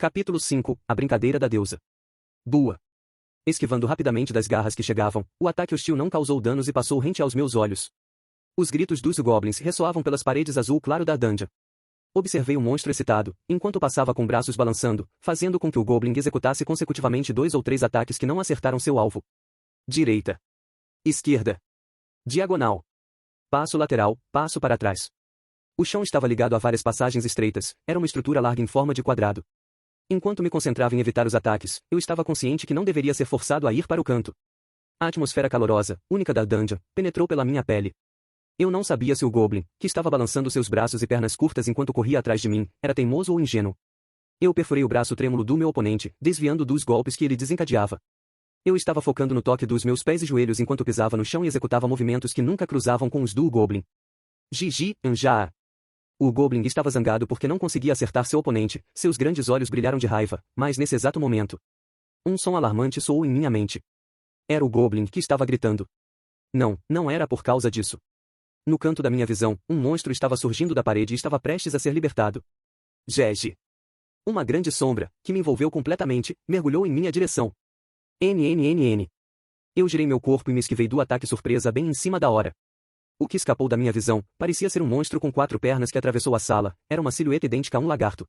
Capítulo 5 A Brincadeira da Deusa. Bua. Esquivando rapidamente das garras que chegavam, o ataque hostil não causou danos e passou rente aos meus olhos. Os gritos dos goblins ressoavam pelas paredes azul claro da dungeon. Observei o monstro excitado, enquanto passava com braços balançando, fazendo com que o goblin executasse consecutivamente 2 ou 3 ataques que não acertaram seu alvo. Direita. Esquerda. Diagonal. Passo lateral, passo para trás. O chão estava ligado a várias passagens estreitas, era uma estrutura larga em forma de quadrado. Enquanto me concentrava em evitar os ataques, eu estava consciente que não deveria ser forçado a ir para o canto. A atmosfera calorosa, única da dungeon, penetrou pela minha pele. Eu não sabia se o goblin, que estava balançando seus braços e pernas curtas enquanto corria atrás de mim, era teimoso ou ingênuo. Eu perfurei o braço trêmulo do meu oponente, desviando dos golpes que ele desencadeava. Eu estava focando no toque dos meus pés e joelhos enquanto pisava no chão e executava movimentos que nunca cruzavam com os do goblin. Gigi, Anja. O goblin estava zangado porque não conseguia acertar seu oponente, seus grandes olhos brilharam de raiva, mas nesse exato momento, um som alarmante soou em minha mente. Era o goblin que estava gritando. Não era por causa disso. No canto da minha visão, um monstro estava surgindo da parede e estava prestes a ser libertado. Gege. Uma grande sombra, que me envolveu completamente, mergulhou em minha direção. NNNN. Eu girei meu corpo e me esquivei do ataque surpresa bem em cima da hora. O que escapou da minha visão parecia ser um monstro com 4 pernas que atravessou a sala, era uma silhueta idêntica a um lagarto.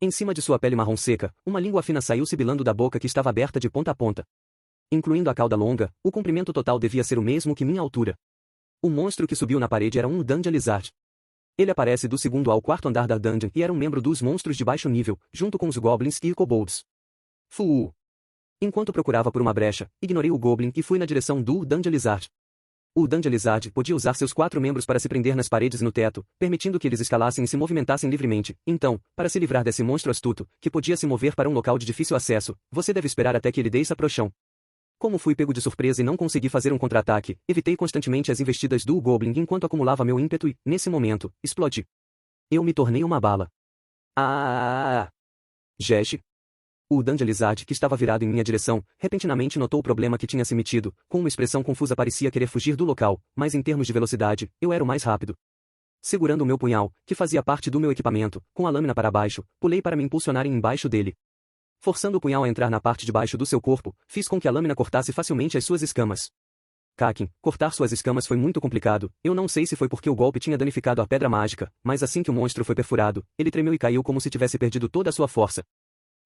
Em cima de sua pele marrom seca, uma língua fina saiu sibilando da boca que estava aberta de ponta a ponta. Incluindo a cauda longa, o comprimento total devia ser o mesmo que minha altura. O monstro que subiu na parede era um Dungeon Lizard. Ele aparece do 2º ao 4º andar da dungeon e era um membro dos monstros de baixo nível, junto com os goblins e kobolds. Fuu. Enquanto procurava por uma brecha, ignorei o goblin e fui na direção do Dungeon Lizard. O Dungeon Lizard podia usar seus 4 membros para se prender nas paredes e no teto, permitindo que eles escalassem e se movimentassem livremente. Então, para se livrar desse monstro astuto, que podia se mover para um local de difícil acesso, você deve esperar até que ele desça para o chão. Como fui pego de surpresa e não consegui fazer um contra-ataque, evitei constantemente as investidas do goblin enquanto acumulava meu ímpeto e, nesse momento, explodi. Eu me tornei uma bala. Gege. O Dungeon Lizard, que estava virado em minha direção, repentinamente notou o problema que tinha se metido, com uma expressão confusa parecia querer fugir do local, mas em termos de velocidade, eu era o mais rápido. Segurando o meu punhal, que fazia parte do meu equipamento, com a lâmina para baixo, pulei para me impulsionar embaixo dele. Forçando o punhal a entrar na parte de baixo do seu corpo, fiz com que a lâmina cortasse facilmente as suas escamas. Kakin, cortar suas escamas foi muito complicado, eu não sei se foi porque o golpe tinha danificado a pedra mágica, mas assim que o monstro foi perfurado, ele tremeu e caiu como se tivesse perdido toda a sua força.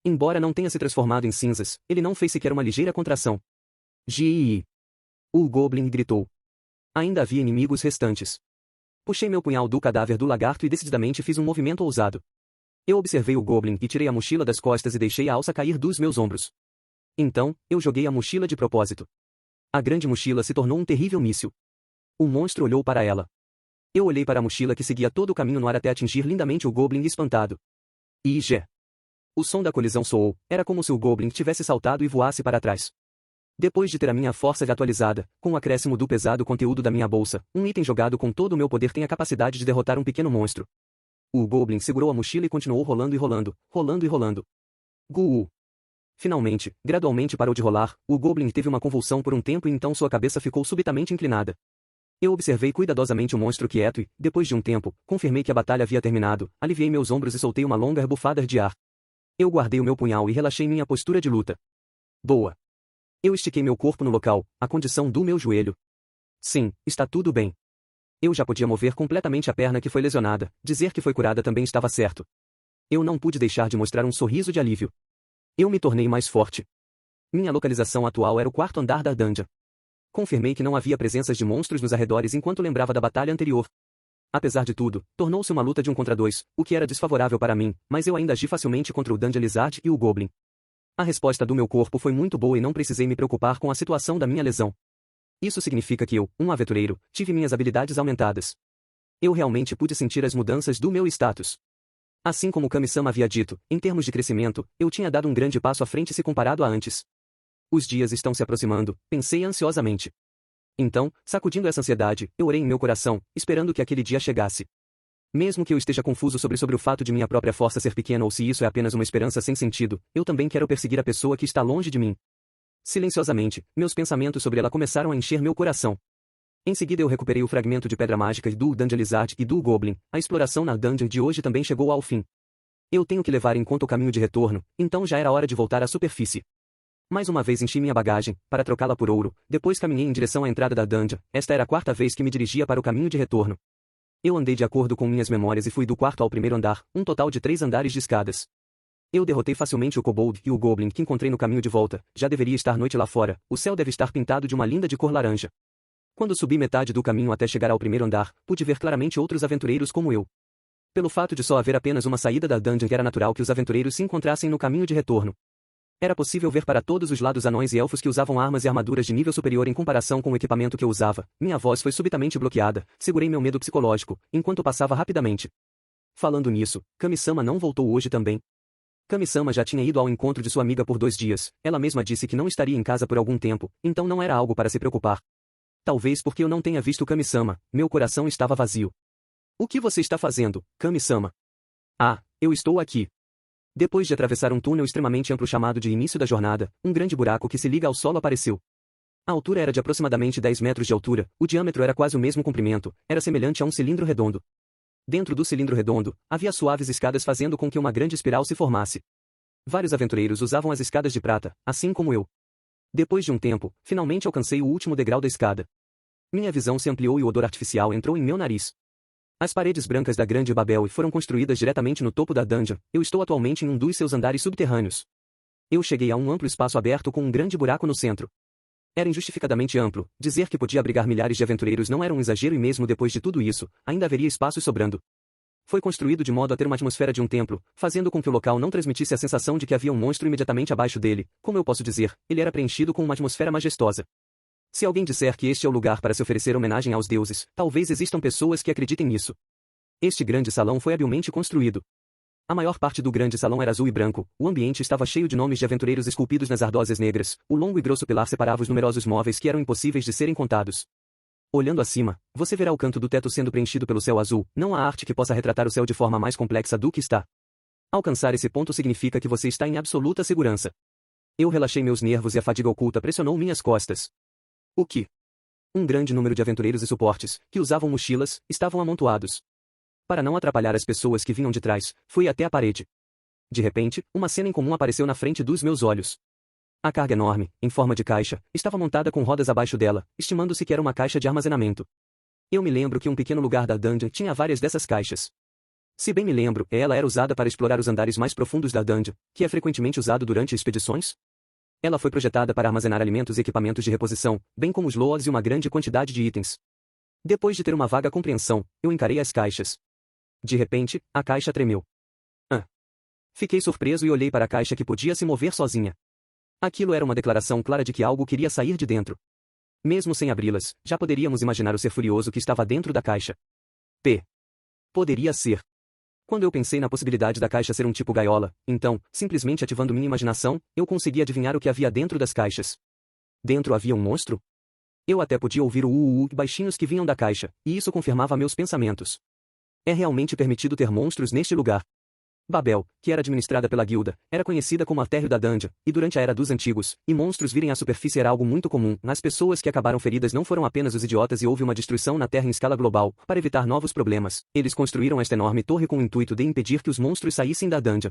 Embora não tenha se transformado em cinzas, ele não fez sequer uma ligeira contração. Gii! O goblin gritou. Ainda havia inimigos restantes. Puxei meu punhal do cadáver do lagarto e decididamente fiz um movimento ousado. Eu observei o goblin e tirei a mochila das costas e deixei a alça cair dos meus ombros. Então, eu joguei a mochila de propósito. A grande mochila se tornou um terrível míssil. O monstro olhou para ela. Eu olhei para a mochila que seguia todo o caminho no ar até atingir lindamente o goblin espantado. Ige! O som da colisão soou, era como se o goblin tivesse saltado e voasse para trás. Depois de ter a minha força atualizada, com o acréscimo do pesado conteúdo da minha bolsa, um item jogado com todo o meu poder tem a capacidade de derrotar um pequeno monstro. O goblin segurou a mochila e continuou rolando e rolando, rolando e rolando. Guu! Finalmente, gradualmente parou de rolar, o goblin teve uma convulsão por um tempo e então sua cabeça ficou subitamente inclinada. Eu observei cuidadosamente o monstro quieto e, depois de um tempo, confirmei que a batalha havia terminado, aliviei meus ombros e soltei uma longa bufada de ar. Eu guardei o meu punhal e relaxei minha postura de luta. Boa. Eu estiquei meu corpo no local, a condição do meu joelho. Sim, está tudo bem. Eu já podia mover completamente a perna que foi lesionada, dizer que foi curada também estava certo. Eu não pude deixar de mostrar um sorriso de alívio. Eu me tornei mais forte. Minha localização atual era o 4º andar da dungeon. Confirmei que não havia presenças de monstros nos arredores enquanto lembrava da batalha anterior. Apesar de tudo, tornou-se uma luta de 1 contra 2, o que era desfavorável para mim, mas eu ainda agi facilmente contra o Dungeon Lizard e o Goblin. A resposta do meu corpo foi muito boa e não precisei me preocupar com a situação da minha lesão. Isso significa que eu, um aventureiro, tive minhas habilidades aumentadas. Eu realmente pude sentir as mudanças do meu status. Assim como Kami-sama havia dito, em termos de crescimento, eu tinha dado um grande passo à frente se comparado a antes. Os dias estão se aproximando, pensei ansiosamente. Então, sacudindo essa ansiedade, eu orei em meu coração, esperando que aquele dia chegasse. Mesmo que eu esteja confuso sobre o fato de minha própria força ser pequena ou se isso é apenas uma esperança sem sentido, eu também quero perseguir a pessoa que está longe de mim. Silenciosamente, meus pensamentos sobre ela começaram a encher meu coração. Em seguida eu recuperei o fragmento de pedra mágica do Dungeon Lizard e do Goblin. A exploração na dungeon de hoje também chegou ao fim. Eu tenho que levar em conta o caminho de retorno, então já era hora de voltar à superfície. Mais uma vez enchi minha bagagem, para trocá-la por ouro, depois caminhei em direção à entrada da dungeon. Esta era a quarta vez que me dirigia para o caminho de retorno. Eu andei de acordo com minhas memórias e fui do quarto ao primeiro andar, um total de 3 andares de escadas. Eu derrotei facilmente o kobold e o goblin que encontrei no caminho de volta. Já deveria estar noite lá fora, o céu deve estar pintado de uma linda de cor laranja. Quando subi metade do caminho até chegar ao primeiro andar, pude ver claramente outros aventureiros como eu. Pelo fato de só haver apenas uma saída da dungeon, era natural que os aventureiros se encontrassem no caminho de retorno. Era possível ver para todos os lados anões e elfos que usavam armas e armaduras de nível superior em comparação com o equipamento que eu usava. Minha voz foi subitamente bloqueada, segurei meu medo psicológico, enquanto passava rapidamente. Falando nisso, Kami-sama não voltou hoje também? Kami-sama já tinha ido ao encontro de sua amiga por 2 dias, ela mesma disse que não estaria em casa por algum tempo, então não era algo para se preocupar. Talvez porque eu não tenha visto Kami-sama, meu coração estava vazio. O que você está fazendo, Kami-sama? Ah, eu estou aqui. Depois de atravessar um túnel extremamente amplo chamado de início da jornada, um grande buraco que se liga ao solo apareceu. A altura era de aproximadamente 10 metros de altura, o diâmetro era quase o mesmo comprimento, era semelhante a um cilindro redondo. Dentro do cilindro redondo, havia suaves escadas fazendo com que uma grande espiral se formasse. Vários aventureiros usavam as escadas de prata, assim como eu. Depois de um tempo, finalmente alcancei o último degrau da escada. Minha visão se ampliou e o odor artificial entrou em meu nariz. As paredes brancas da Grande Babel foram construídas diretamente no topo da dungeon. Eu estou atualmente em um dos seus andares subterrâneos. Eu cheguei a um amplo espaço aberto com um grande buraco no centro. Era injustificadamente amplo, dizer que podia abrigar milhares de aventureiros não era um exagero e mesmo depois de tudo isso, ainda haveria espaços sobrando. Foi construído de modo a ter uma atmosfera de um templo, fazendo com que o local não transmitisse a sensação de que havia um monstro imediatamente abaixo dele. Como eu posso dizer, ele era preenchido com uma atmosfera majestosa. Se alguém disser que este é o lugar para se oferecer homenagem aos deuses, talvez existam pessoas que acreditem nisso. Este grande salão foi habilmente construído. A maior parte do grande salão era azul e branco, o ambiente estava cheio de nomes de aventureiros esculpidos nas ardósias negras, o longo e grosso pilar separava os numerosos móveis que eram impossíveis de serem contados. Olhando acima, você verá o canto do teto sendo preenchido pelo céu azul, não há arte que possa retratar o céu de forma mais complexa do que está. Alcançar esse ponto significa que você está em absoluta segurança. Eu relaxei meus nervos e a fadiga oculta pressionou minhas costas. O que? Um grande número de aventureiros e suportes, que usavam mochilas, estavam amontoados. Para não atrapalhar as pessoas que vinham de trás, fui até a parede. De repente, uma cena incomum apareceu na frente dos meus olhos. A carga enorme, em forma de caixa, estava montada com rodas abaixo dela, estimando-se que era uma caixa de armazenamento. Eu me lembro que um pequeno lugar da dungeon tinha várias dessas caixas. Se bem me lembro, ela era usada para explorar os andares mais profundos da dungeon, que é frequentemente usado durante expedições. Ela foi projetada para armazenar alimentos e equipamentos de reposição, bem como os loas e uma grande quantidade de itens. Depois de ter uma vaga compreensão, eu encarei as caixas. De repente, a caixa tremeu. Fiquei surpreso e olhei para a caixa que podia se mover sozinha. Aquilo era uma declaração clara de que algo queria sair de dentro. Mesmo sem abri-las, já poderíamos imaginar o ser furioso que estava dentro da caixa. Poderia ser. Quando eu pensei na possibilidade da caixa ser um tipo gaiola, então, simplesmente ativando minha imaginação, eu consegui adivinhar o que havia dentro das caixas. Dentro havia um monstro? Eu até podia ouvir o baixinhos que vinham da caixa, e isso confirmava meus pensamentos. É realmente permitido ter monstros neste lugar. Babel, que era administrada pela guilda, era conhecida como a térreo da dungeon, e durante a Era dos Antigos, e monstros virem à superfície era algo muito comum. As pessoas que acabaram feridas não foram apenas os idiotas e houve uma destruição na Terra em escala global. Para evitar novos problemas, eles construíram esta enorme torre com o intuito de impedir que os monstros saíssem da dungeon.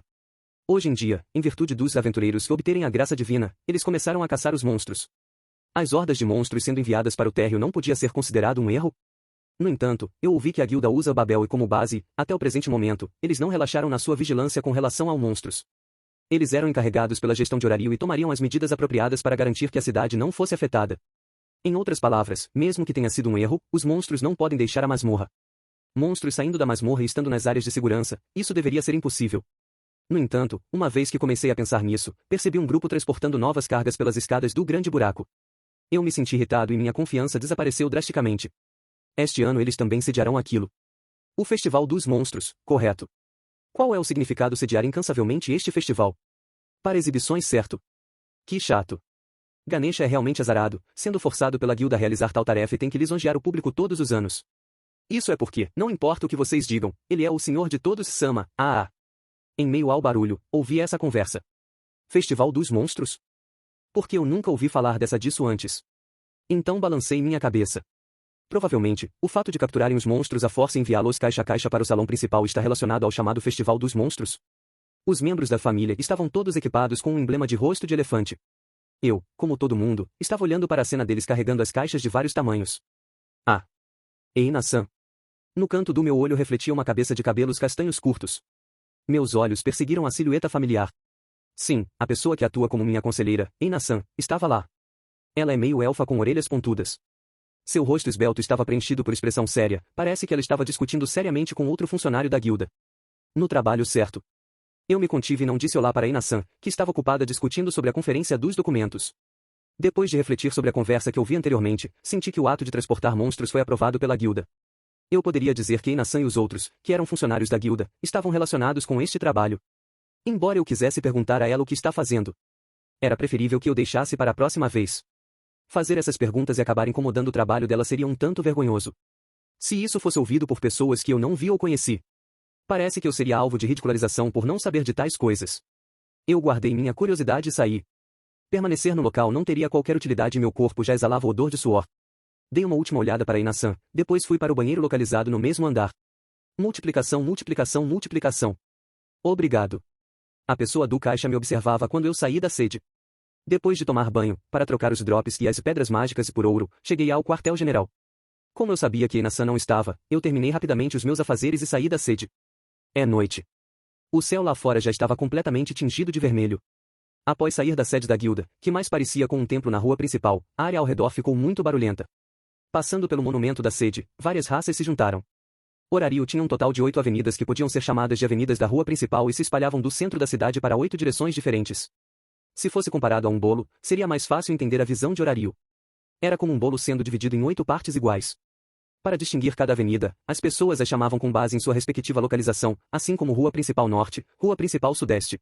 Hoje em dia, em virtude dos aventureiros obterem a graça divina, eles começaram a caçar os monstros. As hordas de monstros sendo enviadas para o térreo não podia ser considerado um erro? No entanto, eu ouvi que a guilda usa Babel e como base, até o presente momento, eles não relaxaram na sua vigilância com relação aos monstros. Eles eram encarregados pela gestão de horário e tomariam as medidas apropriadas para garantir que a cidade não fosse afetada. Em outras palavras, mesmo que tenha sido um erro, os monstros não podem deixar a masmorra. Monstros saindo da masmorra e estando nas áreas de segurança, isso deveria ser impossível. No entanto, uma vez que comecei a pensar nisso, percebi um grupo transportando novas cargas pelas escadas do grande buraco. Eu me senti irritado e minha confiança desapareceu drasticamente. Este ano eles também sediarão aquilo. O Festival dos Monstros, correto. Qual é o significado sediar incansavelmente este festival? Para exibições, certo. Que chato. Ganesha é realmente azarado, sendo forçado pela guilda a realizar tal tarefa e tem que lisonjear o público todos os anos. Isso é porque, não importa o que vocês digam, ele é o senhor de todos Sama, Em meio ao barulho, ouvi essa conversa. Festival dos Monstros? Porque eu nunca ouvi falar disso antes. Então balancei minha cabeça. Provavelmente, o fato de capturarem os monstros à força e enviá-los caixa a caixa para o salão principal está relacionado ao chamado Festival dos Monstros. Os membros da família estavam todos equipados com um emblema de rosto de elefante. Eu, como todo mundo, estava olhando para a cena deles carregando as caixas de vários tamanhos. Ah! Eina-san. No canto do meu olho refletia uma cabeça de cabelos castanhos curtos. Meus olhos perseguiram a silhueta familiar. Sim, a pessoa que atua como minha conselheira, Eina-san, estava lá. Ela é meio elfa com orelhas pontudas. Seu rosto esbelto estava preenchido por expressão séria, parece que ela estava discutindo seriamente com outro funcionário da guilda. No trabalho certo. Eu me contive e não disse olá para Eina-san, que estava ocupada discutindo sobre a conferência dos documentos. Depois de refletir sobre a conversa que ouvi anteriormente, senti que o ato de transportar monstros foi aprovado pela guilda. Eu poderia dizer que Eina-san e os outros, que eram funcionários da guilda, estavam relacionados com este trabalho. Embora eu quisesse perguntar a ela o que está fazendo. Era preferível que eu deixasse para a próxima vez. Fazer essas perguntas e acabar incomodando o trabalho dela seria um tanto vergonhoso. Se isso fosse ouvido por pessoas que eu não vi ou conheci. Parece que eu seria alvo de ridicularização por não saber de tais coisas. Eu guardei minha curiosidade e saí. Permanecer no local não teria qualquer utilidade e meu corpo já exalava odor de suor. Dei uma última olhada para Eina-san, depois fui para o banheiro localizado no mesmo andar. Multiplicação, multiplicação, multiplicação. Obrigado. A pessoa do caixa me observava quando eu saí da sede. Depois de tomar banho, para trocar os drops e as pedras mágicas por ouro, cheguei ao quartel-general. Como eu sabia que Eina-san não estava, eu terminei rapidamente os meus afazeres e saí da sede. É noite. O céu lá fora já estava completamente tingido de vermelho. Após sair da sede da guilda, que mais parecia com um templo na rua principal, a área ao redor ficou muito barulhenta. Passando pelo monumento da sede, várias raças se juntaram. Horario tinha um total de 8 avenidas que podiam ser chamadas de avenidas da rua principal e se espalhavam do centro da cidade para 8 direções diferentes. Se fosse comparado a um bolo, seria mais fácil entender a visão de Horario. Era como um bolo sendo dividido em 8 partes iguais. Para distinguir cada avenida, as pessoas as chamavam com base em sua respectiva localização, assim como Rua Principal Norte, Rua Principal Sudeste.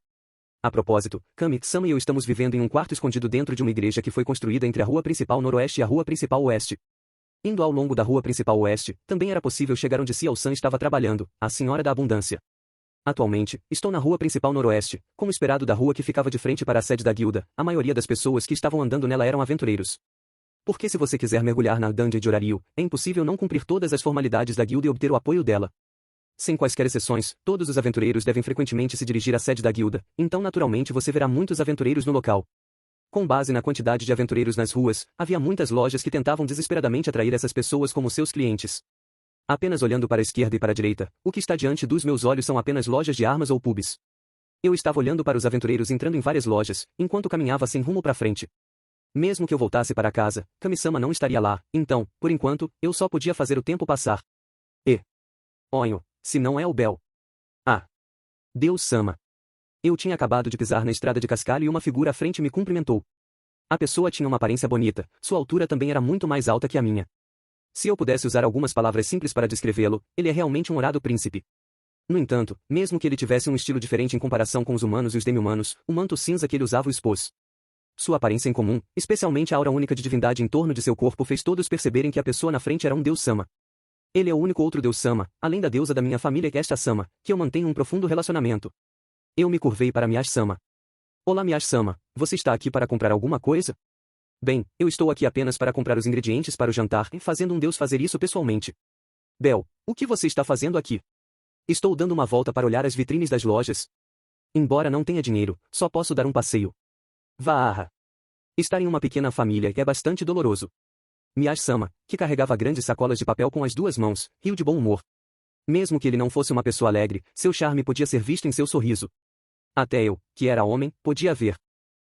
A propósito, Kami-sama e eu estamos vivendo em um quarto escondido dentro de uma igreja que foi construída entre a Rua Principal Noroeste e a Rua Principal Oeste. Indo ao longo da Rua Principal Oeste, também era possível chegar onde Xiao-san estava trabalhando, a Senhora da Abundância. Atualmente, estou na Rua Principal Noroeste, como esperado da rua que ficava de frente para a sede da guilda, a maioria das pessoas que estavam andando nela eram aventureiros. Porque se você quiser mergulhar na dungeon de Horario, é impossível não cumprir todas as formalidades da guilda e obter o apoio dela. Sem quaisquer exceções, todos os aventureiros devem frequentemente se dirigir à sede da guilda, então naturalmente você verá muitos aventureiros no local. Com base na quantidade de aventureiros nas ruas, havia muitas lojas que tentavam desesperadamente atrair essas pessoas como seus clientes. Apenas olhando para a esquerda e para a direita, o que está diante dos meus olhos são apenas lojas de armas ou pubs. Eu estava olhando para os aventureiros entrando em várias lojas, enquanto caminhava sem rumo para frente. Mesmo que eu voltasse para casa, Kami-sama não estaria lá, então, por enquanto, eu só podia fazer o tempo passar. E... Onho, se não é o Bel. Ah! Deus-sama. Eu tinha acabado de pisar na estrada de cascalho e uma figura à frente me cumprimentou. A pessoa tinha uma aparência bonita, sua altura também era muito mais alta que a minha. Se eu pudesse usar algumas palavras simples para descrevê-lo, ele é realmente um honorado príncipe. No entanto, mesmo que ele tivesse um estilo diferente em comparação com os humanos e os demi-humanos, o manto cinza que ele usava o expôs. Sua aparência incomum, especialmente a aura única de divindade em torno de seu corpo fez todos perceberem que a pessoa na frente era um deus-sama. Ele é o único outro deus-sama, além da deusa da minha família que é esta sama, que eu mantenho um profundo relacionamento. Eu me curvei para Miyashi-sama. Olá Miyashi-sama, você está aqui para comprar alguma coisa? Bem, eu estou aqui apenas para comprar os ingredientes para o jantar e fazendo um deus fazer isso pessoalmente. Bel, o que você está fazendo aqui? Estou dando uma volta para olhar as vitrines das lojas. Embora não tenha dinheiro, só posso dar um passeio. Vá. Estar em uma pequena família é bastante doloroso. Miyashi-sama, que carregava grandes sacolas de papel com as duas mãos, riu de bom humor. Mesmo que ele não fosse uma pessoa alegre, seu charme podia ser visto em seu sorriso. Até eu, que era homem, podia ver.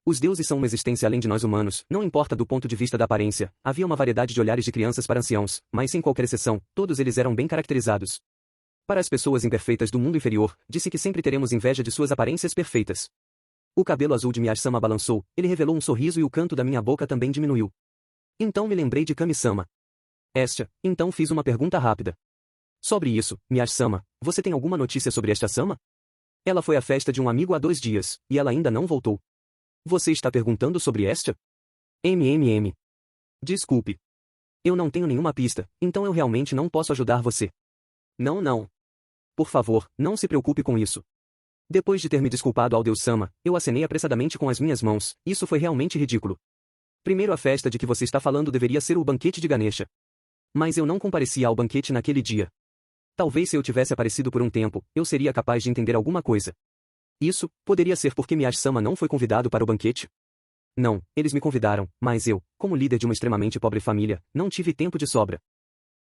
Os deuses são uma existência além de nós humanos, não importa do ponto de vista da aparência, havia uma variedade de olhares de crianças para anciãos, mas sem qualquer exceção, todos eles eram bem caracterizados. Para as pessoas imperfeitas do mundo inferior, disse que sempre teremos inveja de suas aparências perfeitas. O cabelo azul de Miyashi-sama balançou, ele revelou um sorriso e o canto da minha boca também diminuiu. Então me lembrei de Kami-sama. Então fiz uma pergunta rápida. Sobre isso, Miyashi-sama, você tem alguma notícia sobre esta sama? Ela foi à festa de um amigo há 2 dias, e ela ainda não voltou. Você está perguntando sobre esta? Desculpe. Eu não tenho nenhuma pista, então eu realmente não posso ajudar você. Não. Por favor, não se preocupe com isso. Depois de ter me desculpado ao Deus-sama, eu acenei apressadamente com as minhas mãos, isso foi realmente ridículo. Primeiro a festa de que você está falando deveria ser o banquete de Ganesha. Mas eu não comparecia ao banquete naquele dia. Talvez se eu tivesse aparecido por um tempo, eu seria capaz de entender alguma coisa. Isso poderia ser porque Miyashi-sama não foi convidado para o banquete? Não, eles me convidaram, mas eu, como líder de uma extremamente pobre família, não tive tempo de sobra.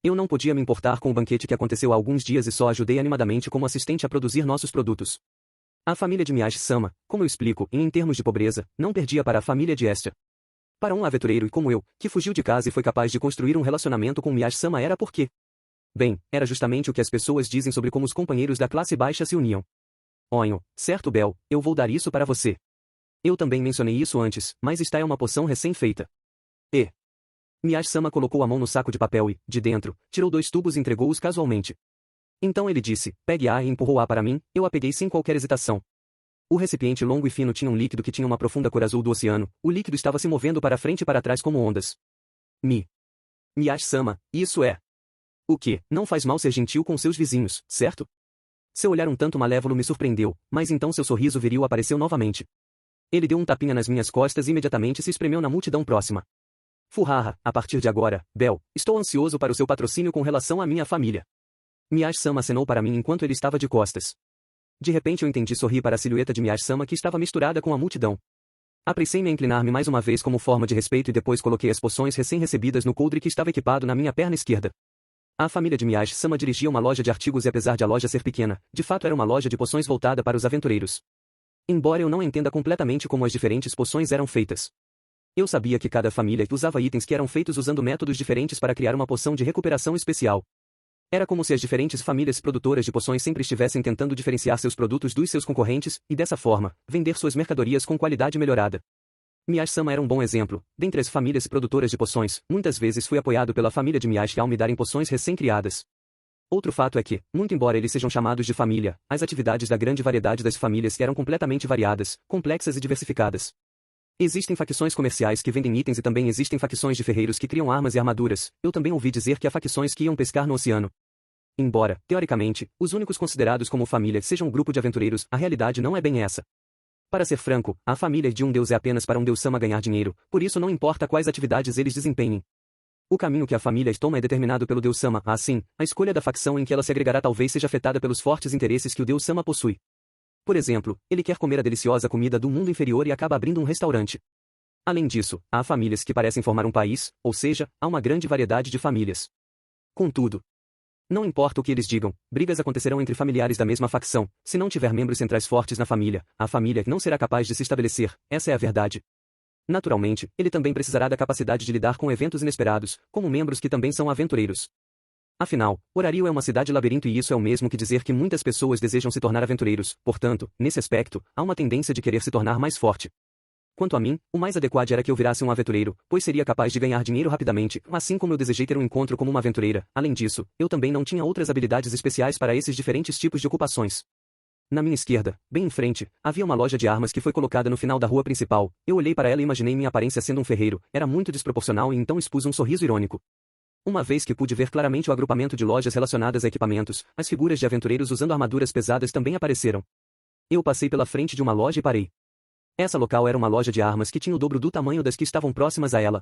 Eu não podia me importar com o banquete que aconteceu há alguns dias e só ajudei animadamente como assistente a produzir nossos produtos. A família de Miyashi-sama, como eu explico, em termos de pobreza, não perdia para a família de Estia. Para um aventureiro como eu, que fugiu de casa e foi capaz de construir um relacionamento com Miyashi-sama era porque... Bem, era justamente o que as pessoas dizem sobre como os companheiros da classe baixa se uniam. Onho, certo Bel, eu vou dar isso para você. Eu também mencionei isso antes, mas esta é uma poção recém-feita. E... Miyashi-sama colocou a mão no saco de papel e, de dentro, tirou 2 tubos e entregou-os casualmente. Então ele disse, pegue-a e empurrou-a para mim, eu a peguei sem qualquer hesitação. O recipiente longo e fino tinha um líquido que tinha uma profunda cor azul do oceano, o líquido estava se movendo para frente e para trás como ondas. Miyashi-sama, isso é... O que, não faz mal ser gentil com seus vizinhos, certo? Seu olhar um tanto malévolo me surpreendeu, mas então seu sorriso viril apareceu novamente. Ele deu um tapinha nas minhas costas e imediatamente se espremeu na multidão próxima. Furraha, a partir de agora, Bel, estou ansioso para o seu patrocínio com relação à minha família. Miyashi-sama acenou para mim enquanto ele estava de costas. De repente eu entendi sorrir para a silhueta de Miyashi-sama que estava misturada com a multidão. Apressei-me a inclinar-me mais uma vez como forma de respeito e depois coloquei as poções recém-recebidas no coldre que estava equipado na minha perna esquerda. A família de Miyashi-sama dirigia uma loja de artigos e apesar de a loja ser pequena, de fato era uma loja de poções voltada para os aventureiros. Embora eu não entenda completamente como as diferentes poções eram feitas. Eu sabia que cada família usava itens que eram feitos usando métodos diferentes para criar uma poção de recuperação especial. Era como se as diferentes famílias produtoras de poções sempre estivessem tentando diferenciar seus produtos dos seus concorrentes, e dessa forma, vender suas mercadorias com qualidade melhorada. Miyashi-sama era um bom exemplo. Dentre as famílias produtoras de poções, muitas vezes fui apoiado pela família de Miyashi ao me darem poções recém-criadas. Outro fato é que, muito embora eles sejam chamados de família, as atividades da grande variedade das famílias eram completamente variadas, complexas e diversificadas. Existem facções comerciais que vendem itens e também existem facções de ferreiros que criam armas e armaduras. Eu também ouvi dizer que há facções que iam pescar no oceano. Embora, teoricamente, os únicos considerados como família sejam um grupo de aventureiros, a realidade não é bem essa. Para ser franco, a família de um deus é apenas para um deus-sama ganhar dinheiro, por isso não importa quais atividades eles desempenhem. O caminho que a família toma é determinado pelo deus-sama, assim, a escolha da facção em que ela se agregará talvez seja afetada pelos fortes interesses que o deus-sama possui. Por exemplo, ele quer comer a deliciosa comida do mundo inferior e acaba abrindo um restaurante. Além disso, há famílias que parecem formar um país, ou seja, há uma grande variedade de famílias. Contudo, não importa o que eles digam, brigas acontecerão entre familiares da mesma facção, se não tiver membros centrais fortes na família, a família não será capaz de se estabelecer, essa é a verdade. Naturalmente, ele também precisará da capacidade de lidar com eventos inesperados, como membros que também são aventureiros. Afinal, Horario é uma cidade labirinto e isso é o mesmo que dizer que muitas pessoas desejam se tornar aventureiros, portanto, nesse aspecto, há uma tendência de querer se tornar mais forte. Quanto a mim, o mais adequado era que eu virasse um aventureiro, pois seria capaz de ganhar dinheiro rapidamente, assim como eu desejei ter um encontro como uma aventureira. Além disso, eu também não tinha outras habilidades especiais para esses diferentes tipos de ocupações. Na minha esquerda, bem em frente, havia uma loja de armas que foi colocada no final da rua principal. Eu olhei para ela e imaginei minha aparência sendo um ferreiro, era muito desproporcional e então expus um sorriso irônico. Uma vez que pude ver claramente o agrupamento de lojas relacionadas a equipamentos, as figuras de aventureiros usando armaduras pesadas também apareceram. Eu passei pela frente de uma loja e parei. Essa local era uma loja de armas que tinha o dobro do tamanho das que estavam próximas a ela.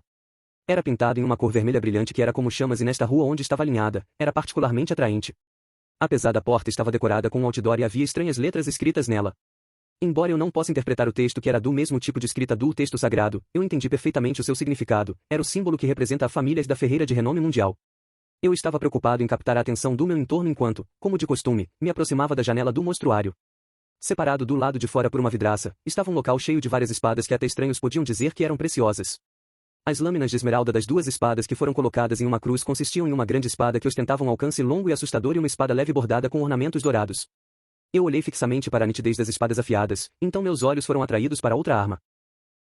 Era pintado em uma cor vermelha brilhante que era como chamas e nesta rua onde estava alinhada, era particularmente atraente. Apesar da porta estava decorada com um outdoor e havia estranhas letras escritas nela. Embora eu não possa interpretar o texto que era do mesmo tipo de escrita do texto sagrado, eu entendi perfeitamente o seu significado, era o símbolo que representa a família da ferreira de renome mundial. Eu estava preocupado em captar a atenção do meu entorno enquanto, como de costume, me aproximava da janela do mostruário. Separado do lado de fora por uma vidraça, estava um local cheio de várias espadas que até estranhos podiam dizer que eram preciosas. As lâminas de esmeralda das 2 espadas que foram colocadas em uma cruz consistiam em uma grande espada que ostentava um alcance longo e assustador e uma espada leve bordada com ornamentos dourados. Eu olhei fixamente para a nitidez das espadas afiadas, então meus olhos foram atraídos para outra arma.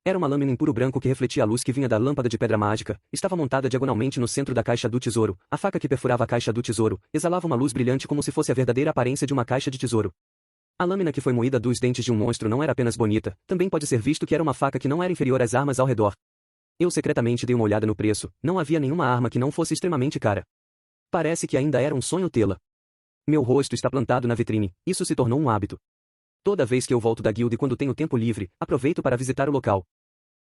Era uma lâmina em puro branco que refletia a luz que vinha da lâmpada de pedra mágica, estava montada diagonalmente no centro da caixa do tesouro, a faca que perfurava a caixa do tesouro, exalava uma luz brilhante como se fosse a verdadeira aparência de uma caixa de tesouro. A lâmina que foi moída dos dentes de um monstro não era apenas bonita, também pode ser visto que era uma faca que não era inferior às armas ao redor. Eu secretamente dei uma olhada no preço, não havia nenhuma arma que não fosse extremamente cara. Parece que ainda era um sonho tê-la. Meu rosto está plantado na vitrine, isso se tornou um hábito. Toda vez que eu volto da guilda e quando tenho tempo livre, aproveito para visitar o local.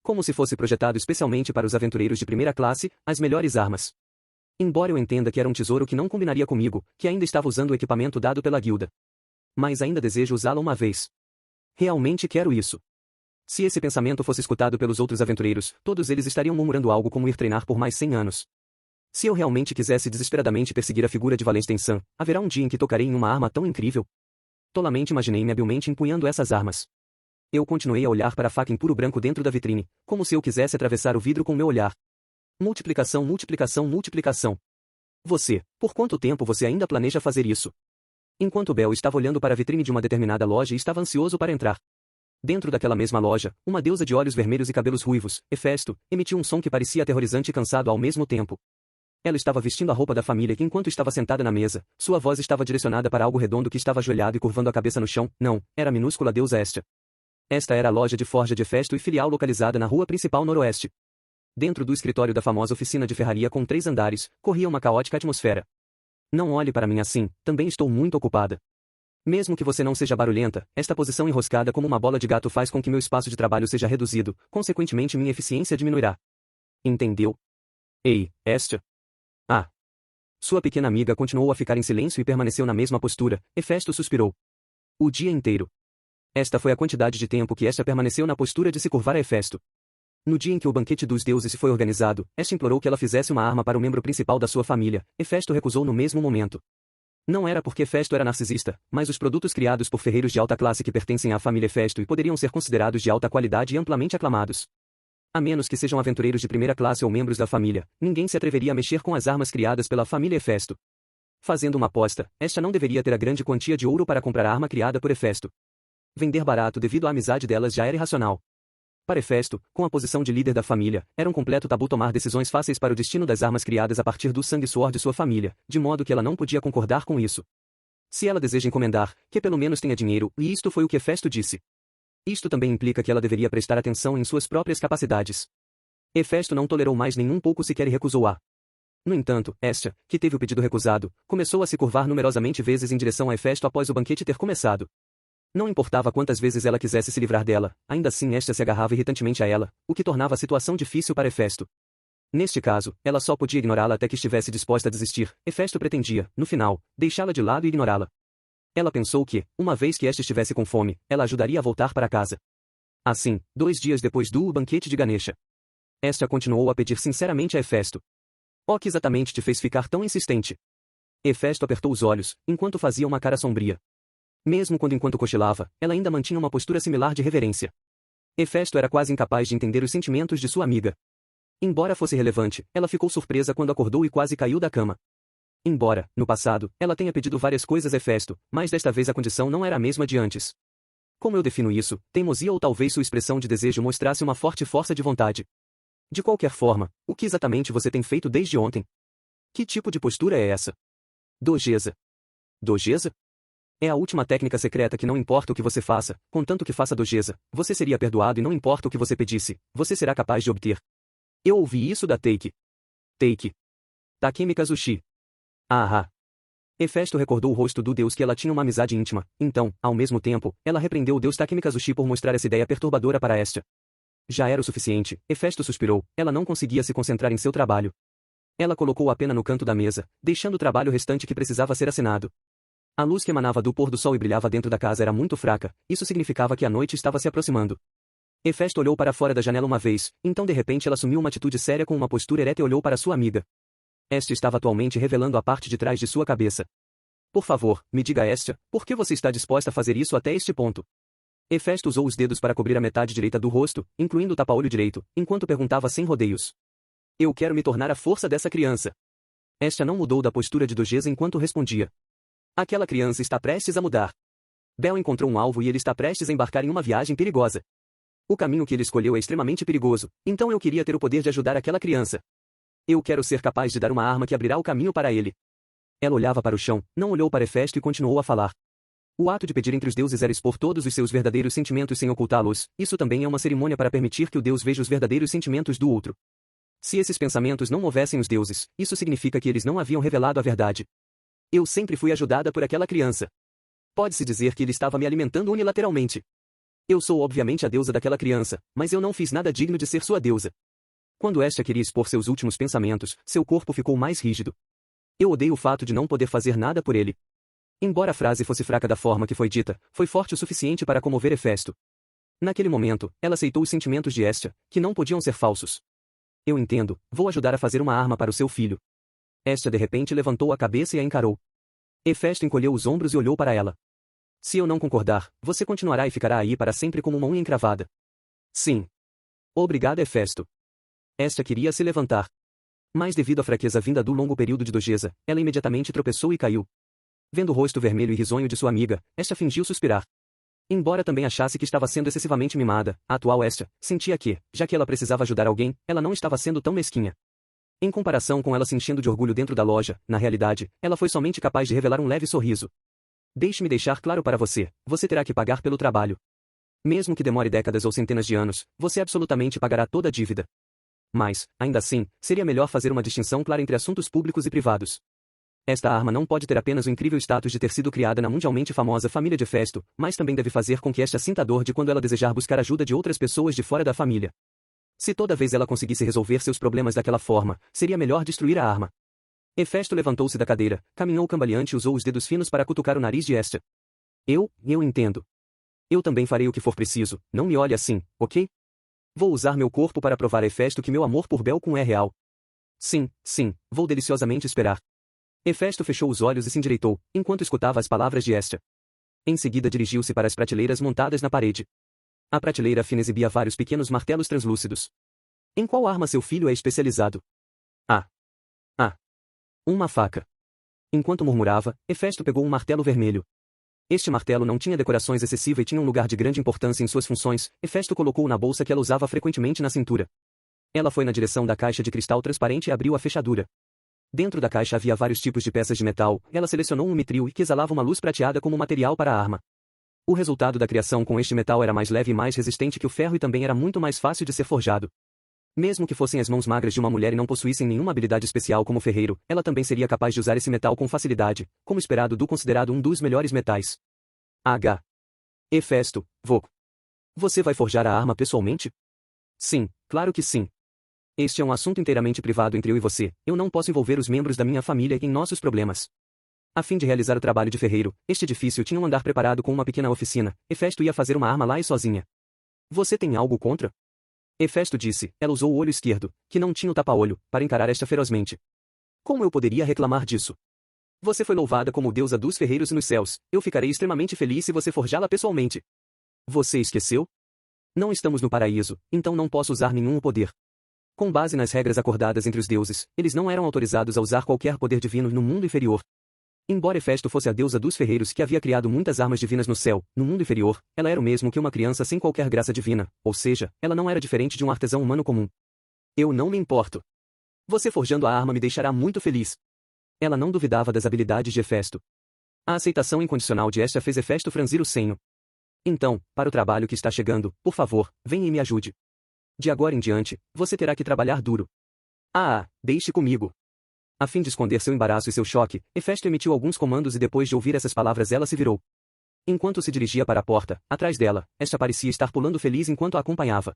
Como se fosse projetado especialmente para os aventureiros de primeira classe, as melhores armas. Embora eu entenda que era um tesouro que não combinaria comigo, que ainda estava usando o equipamento dado pela guilda. Mas ainda desejo usá-lo uma vez. Realmente quero isso. Se esse pensamento fosse escutado pelos outros aventureiros, todos eles estariam murmurando algo como ir treinar por mais 100 anos. Se eu realmente quisesse desesperadamente perseguir a figura de Valente Tensan, haverá um dia em que tocarei em uma arma tão incrível? Tolamente imaginei-me habilmente empunhando essas armas. Eu continuei a olhar para a faca em puro branco dentro da vitrine, como se eu quisesse atravessar o vidro com meu olhar. Multiplicação, multiplicação, multiplicação. Por quanto tempo você ainda planeja fazer isso? Enquanto Bel estava olhando para a vitrine de uma determinada loja e estava ansioso para entrar. Dentro daquela mesma loja, uma deusa de olhos vermelhos e cabelos ruivos, Hefesto, emitiu um som que parecia aterrorizante e cansado ao mesmo tempo. Ela estava vestindo a roupa da família e enquanto estava sentada na mesa, sua voz estava direcionada para algo redondo que estava ajoelhado e curvando a cabeça no chão. Não, era a minúscula deusa Hestia. Esta era a loja de forja de Hefesto e filial localizada na rua principal noroeste. Dentro do escritório da famosa oficina de ferraria com 3 andares, corria uma caótica atmosfera. Não olhe para mim assim, também estou muito ocupada. Mesmo que você não seja barulhenta, esta posição enroscada como uma bola de gato faz com que meu espaço de trabalho seja reduzido, consequentemente minha eficiência diminuirá. Entendeu? Ei, Hestia. Ah. Sua pequena amiga continuou a ficar em silêncio e permaneceu na mesma postura. Hefesto suspirou. O dia inteiro. Esta foi a quantidade de tempo que Hestia permaneceu na postura de se curvar a Hefesto. No dia em que o banquete dos deuses foi organizado, Hestia implorou que ela fizesse uma arma para o membro principal da sua família. Hefesto recusou no mesmo momento. Não era porque Hefesto era narcisista, mas os produtos criados por ferreiros de alta classe que pertencem à família Hefesto e poderiam ser considerados de alta qualidade e amplamente aclamados. A menos que sejam aventureiros de primeira classe ou membros da família, ninguém se atreveria a mexer com as armas criadas pela família Hefesto. Fazendo uma aposta, Hestia não deveria ter a grande quantia de ouro para comprar a arma criada por Hefesto. Vender barato devido à amizade delas já era irracional. Para Hefesto, com a posição de líder da família, era um completo tabu tomar decisões fáceis para o destino das armas criadas a partir do sangue e suor de sua família, de modo que ela não podia concordar com isso. Se ela deseja encomendar, que pelo menos tenha dinheiro, e isto foi o que Hefesto disse. Isto também implica que ela deveria prestar atenção em suas próprias capacidades. Hefesto não tolerou mais nem um pouco sequer e recusou-a. No entanto, Hestia, que teve o pedido recusado, começou a se curvar numerosamente vezes em direção a Hefesto após o banquete ter começado. Não importava quantas vezes ela quisesse se livrar dela, ainda assim Hestia se agarrava irritantemente a ela, o que tornava a situação difícil para Hefesto. Neste caso, ela só podia ignorá-la até que estivesse disposta a desistir. Hefesto pretendia, no final, deixá-la de lado e ignorá-la. Ela pensou que, uma vez que Hestia estivesse com fome, ela ajudaria a voltar para casa. Assim, 2 dias depois do banquete de Ganesha, Hestia continuou a pedir sinceramente a Hefesto. O que exatamente te fez ficar tão insistente? Hefesto apertou os olhos, enquanto fazia uma cara sombria. Mesmo enquanto cochilava, ela ainda mantinha uma postura similar de reverência. Hefesto era quase incapaz de entender os sentimentos de sua amiga. Embora fosse relevante, ela ficou surpresa quando acordou e quase caiu da cama. Embora, no passado, ela tenha pedido várias coisas a Hefesto, mas desta vez a condição não era a mesma de antes. Como eu defino isso? Teimosia ou talvez sua expressão de desejo mostrasse uma forte força de vontade. De qualquer forma, o que exatamente você tem feito desde ontem? Que tipo de postura é essa? Dojeza. Dojeza? É a última técnica secreta que não importa o que você faça, contanto que faça dojeza, você seria perdoado e não importa o que você pedisse, você será capaz de obter. Eu ouvi isso da Teiki. Teiki. Takemi Kazushi. Ah. Hefesto recordou o rosto do deus que ela tinha uma amizade íntima, então, ao mesmo tempo, ela repreendeu o deus Takemi Kazushi por mostrar essa ideia perturbadora para Hestia. Já era o suficiente, Hefesto suspirou, ela não conseguia se concentrar em seu trabalho. Ela colocou a pena no canto da mesa, deixando o trabalho restante que precisava ser assinado. A luz que emanava do pôr do sol e brilhava dentro da casa era muito fraca, isso significava que a noite estava se aproximando. Hefesto olhou para fora da janela uma vez, então de repente ela assumiu uma atitude séria com uma postura ereta e olhou para sua amiga. Hestia estava atualmente revelando a parte de trás de sua cabeça. Por favor, me diga Hestia, por que você está disposta a fazer isso até este ponto? Hefesto usou os dedos para cobrir a metade direita do rosto, incluindo o tapa-olho direito, enquanto perguntava sem rodeios. Eu quero me tornar a força dessa criança. Hestia não mudou da postura de dojeza enquanto respondia. Aquela criança está prestes a mudar. Bel encontrou um alvo e ele está prestes a embarcar em uma viagem perigosa. O caminho que ele escolheu é extremamente perigoso, então eu queria ter o poder de ajudar aquela criança. Eu quero ser capaz de dar uma arma que abrirá o caminho para ele. Ela olhava para o chão, não olhou para Hefesto e continuou a falar. O ato de pedir entre os deuses era expor todos os seus verdadeiros sentimentos sem ocultá-los, isso também é uma cerimônia para permitir que o deus veja os verdadeiros sentimentos do outro. Se esses pensamentos não movessem os deuses, isso significa que eles não haviam revelado a verdade. Eu sempre fui ajudada por aquela criança. Pode-se dizer que ele estava me alimentando unilateralmente. Eu sou obviamente a deusa daquela criança, mas eu não fiz nada digno de ser sua deusa. Quando Hestia queria expor seus últimos pensamentos, seu corpo ficou mais rígido. Eu odeio o fato de não poder fazer nada por ele. Embora a frase fosse fraca da forma que foi dita, foi forte o suficiente para comover Hefesto. Naquele momento, ela aceitou os sentimentos de Hestia, que não podiam ser falsos. Eu entendo, vou ajudar a fazer uma arma para o seu filho. Hestia de repente levantou a cabeça e a encarou. Hefesto encolheu os ombros e olhou para ela. Se eu não concordar, você continuará e ficará aí para sempre como uma unha encravada. Sim. Obrigada, Hefesto. Hestia queria se levantar. Mas devido à fraqueza vinda do longo período de dogeza, ela imediatamente tropeçou e caiu. Vendo o rosto vermelho e risonho de sua amiga, Hestia fingiu suspirar. Embora também achasse que estava sendo excessivamente mimada, a atual Hestia sentia que, já que ela precisava ajudar alguém, ela não estava sendo tão mesquinha. Em comparação com ela se enchendo de orgulho dentro da loja, na realidade, ela foi somente capaz de revelar um leve sorriso. Deixe-me deixar claro para você, você terá que pagar pelo trabalho. Mesmo que demore décadas ou centenas de anos, você absolutamente pagará toda a dívida. Mas, ainda assim, seria melhor fazer uma distinção clara entre assuntos públicos e privados. Esta arma não pode ter apenas o incrível status de ter sido criada na mundialmente famosa família de Hefesto, mas também deve fazer com que esta sinta dor de quando ela desejar buscar ajuda de outras pessoas de fora da família. Se toda vez ela conseguisse resolver seus problemas daquela forma, seria melhor destruir a arma. Hefesto levantou-se da cadeira, caminhou cambaleante e usou os dedos finos para cutucar o nariz de Hestia. Eu entendo. Eu também farei o que for preciso, não me olhe assim, ok? Vou usar meu corpo para provar a Hefesto que meu amor por Belcom é real. Sim, vou deliciosamente esperar. Hefesto fechou os olhos e se endireitou, enquanto escutava as palavras de Hestia. Em seguida dirigiu-se para as prateleiras montadas na parede. A prateleira fina exibia vários pequenos martelos translúcidos. Em qual arma seu filho é especializado? Uma faca. Enquanto murmurava, Hefesto pegou um martelo vermelho. Este martelo não tinha decorações excessivas e tinha um lugar de grande importância em suas funções. Hefesto colocou-o na bolsa que ela usava frequentemente na cintura. Ela foi na direção da caixa de cristal transparente e abriu a fechadura. Dentro da caixa havia vários tipos de peças de metal. Ela selecionou um mitril que exalava uma luz prateada como material para a arma. O resultado da criação com este metal era mais leve e mais resistente que o ferro e também era muito mais fácil de ser forjado. Mesmo que fossem as mãos magras de uma mulher e não possuíssem nenhuma habilidade especial como ferreiro, ela também seria capaz de usar esse metal com facilidade, como esperado do considerado um dos melhores metais. Hefesto, você vai forjar a arma pessoalmente? Sim, claro que sim. Este é um assunto inteiramente privado entre eu e você, eu não posso envolver os membros da minha família em nossos problemas. A fim de realizar o trabalho de ferreiro, este edifício tinha um andar preparado com uma pequena oficina. Hefesto ia fazer uma arma lá e sozinha. Você tem algo contra? Hefesto disse, ela usou o olho esquerdo, que não tinha o tapa-olho, para encarar esta ferozmente. Como eu poderia reclamar disso? Você foi louvada como deusa dos ferreiros nos céus, eu ficarei extremamente feliz se você forjá-la pessoalmente. Você esqueceu? Não estamos no paraíso, então não posso usar nenhum poder. Com base nas regras acordadas entre os deuses, eles não eram autorizados a usar qualquer poder divino no mundo inferior. Embora Hefesto fosse a deusa dos ferreiros que havia criado muitas armas divinas no céu, no mundo inferior, ela era o mesmo que uma criança sem qualquer graça divina, ou seja, ela não era diferente de um artesão humano comum. Eu não me importo. Você forjando a arma me deixará muito feliz. Ela não duvidava das habilidades de Hefesto. A aceitação incondicional de Hestia fez Hefesto franzir o senho. Então, para o trabalho que está chegando, por favor, venha e me ajude. De agora em diante, você terá que trabalhar duro. Deixe comigo. A fim de esconder seu embaraço e seu choque, Hefesto emitiu alguns comandos e depois de ouvir essas palavras ela se virou. Enquanto se dirigia para a porta, atrás dela, Hestia parecia estar pulando feliz enquanto a acompanhava.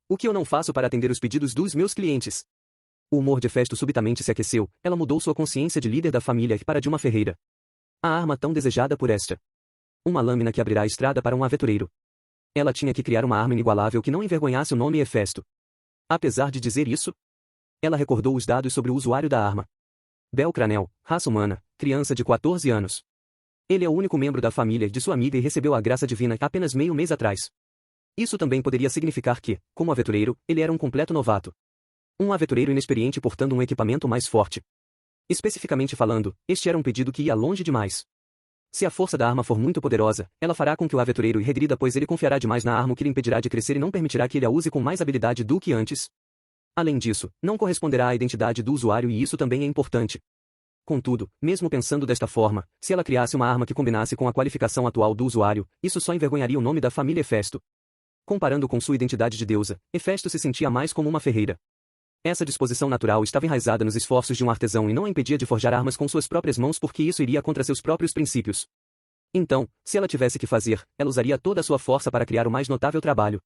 O que eu não faço para atender os pedidos dos meus clientes? O humor de Hefesto subitamente se aqueceu, ela mudou sua consciência de líder da família para de uma ferreira. A arma tão desejada por Hestia. Uma lâmina que abrirá a estrada para um aventureiro. Ela tinha que criar uma arma inigualável que não envergonhasse o nome Hefesto. Apesar de dizer isso, ela recordou os dados sobre o usuário da arma. Belcranel, raça humana, criança de 14 anos. Ele é o único membro da família de sua amiga e recebeu a graça divina apenas meio mês atrás. Isso também poderia significar que, como aventureiro, ele era um completo novato. Um aventureiro inexperiente portando um equipamento mais forte. Especificamente falando, este era um pedido que ia longe demais. Se a força da arma for muito poderosa, ela fará com que o aventureiro regrida pois ele confiará demais na arma o que lhe impedirá de crescer e não permitirá que ele a use com mais habilidade do que antes. Além disso, não corresponderá à identidade do usuário e isso também é importante. Contudo, mesmo pensando desta forma, se ela criasse uma arma que combinasse com a qualificação atual do usuário, isso só envergonharia o nome da família Hefesto. Comparando com sua identidade de deusa, Hefesto se sentia mais como uma ferreira. Essa disposição natural estava enraizada nos esforços de um artesão e não a impedia de forjar armas com suas próprias mãos porque isso iria contra seus próprios princípios. Então, se ela tivesse que fazer, ela usaria toda a sua força para criar o mais notável trabalho.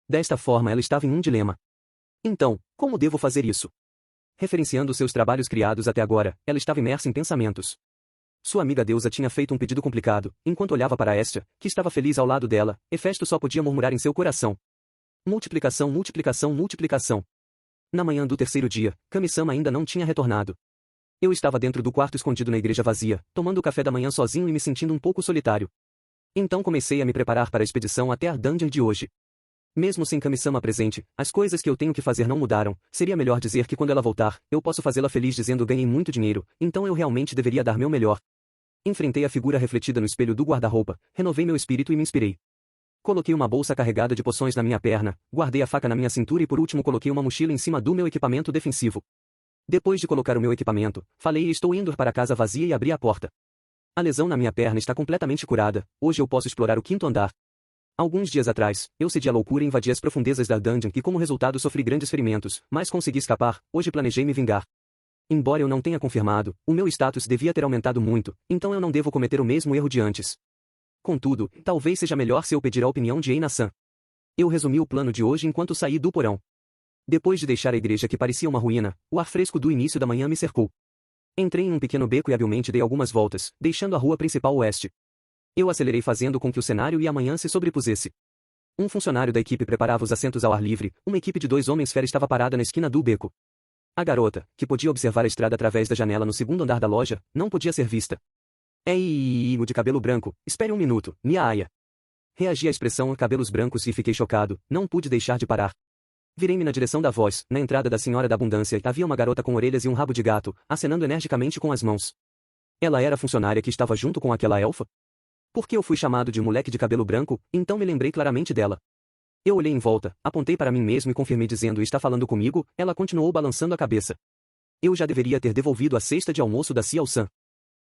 Desta forma ela estava em um dilema. Então, como devo fazer isso? Referenciando seus trabalhos criados até agora, ela estava imersa em pensamentos. Sua amiga deusa tinha feito um pedido complicado, enquanto olhava para Hestia, que estava feliz ao lado dela, Hefesto só podia murmurar em seu coração. Multiplicação, multiplicação, multiplicação. Na manhã do terceiro dia, Kami-sama ainda não tinha retornado. Eu estava dentro do quarto escondido na igreja vazia, tomando o café da manhã sozinho e me sentindo um pouco solitário. Então comecei a me preparar para a expedição até a dungeon de hoje. Mesmo sem Kami-sama presente, as coisas que eu tenho que fazer não mudaram. Seria melhor dizer que quando ela voltar, eu posso fazê-la feliz dizendo ganhei muito dinheiro, então eu realmente deveria dar meu melhor. Enfrentei a figura refletida no espelho do guarda-roupa, renovei meu espírito e me inspirei. Coloquei uma bolsa carregada de poções na minha perna, guardei a faca na minha cintura e por último coloquei uma mochila em cima do meu equipamento defensivo. Depois de colocar o meu equipamento, falei e estou indo para a casa vazia e abri a porta. A lesão na minha perna está completamente curada, hoje eu posso explorar o quinto andar. Alguns dias atrás, eu cedi à loucura e invadi as profundezas da dungeon e como resultado sofri grandes ferimentos, mas consegui escapar, hoje planejei me vingar. Embora eu não tenha confirmado, o meu status devia ter aumentado muito, então eu não devo cometer o mesmo erro de antes. Contudo, talvez seja melhor se eu pedir a opinião de Eina-san. Eu resumi o plano de hoje enquanto saí do porão. Depois de deixar a igreja que parecia uma ruína, o ar fresco do início da manhã me cercou. Entrei em um pequeno beco e habilmente dei algumas voltas, deixando a rua principal oeste. Eu acelerei fazendo com que o cenário e a manhã se sobrepusesse. Um funcionário da equipe preparava os assentos ao ar livre, uma equipe de 2 homens fera estava parada na esquina do beco. A garota, que podia observar a estrada através da janela no segundo andar da loja, não podia ser vista. Ei, o de cabelo branco, espere um minuto, minha aia. Reagi à expressão cabelos brancos e fiquei chocado, não pude deixar de parar. Virei-me na direção da voz, na entrada da Senhora da Abundância havia uma garota com orelhas e um rabo de gato, acenando energicamente com as mãos. Ela era a funcionária que estava junto com aquela elfa? Por que eu fui chamado de moleque de cabelo branco, então me lembrei claramente dela. Eu olhei em volta, apontei para mim mesmo e confirmei dizendo está falando comigo, ela continuou balançando a cabeça. Eu já deveria ter devolvido a cesta de almoço da Ciao-san.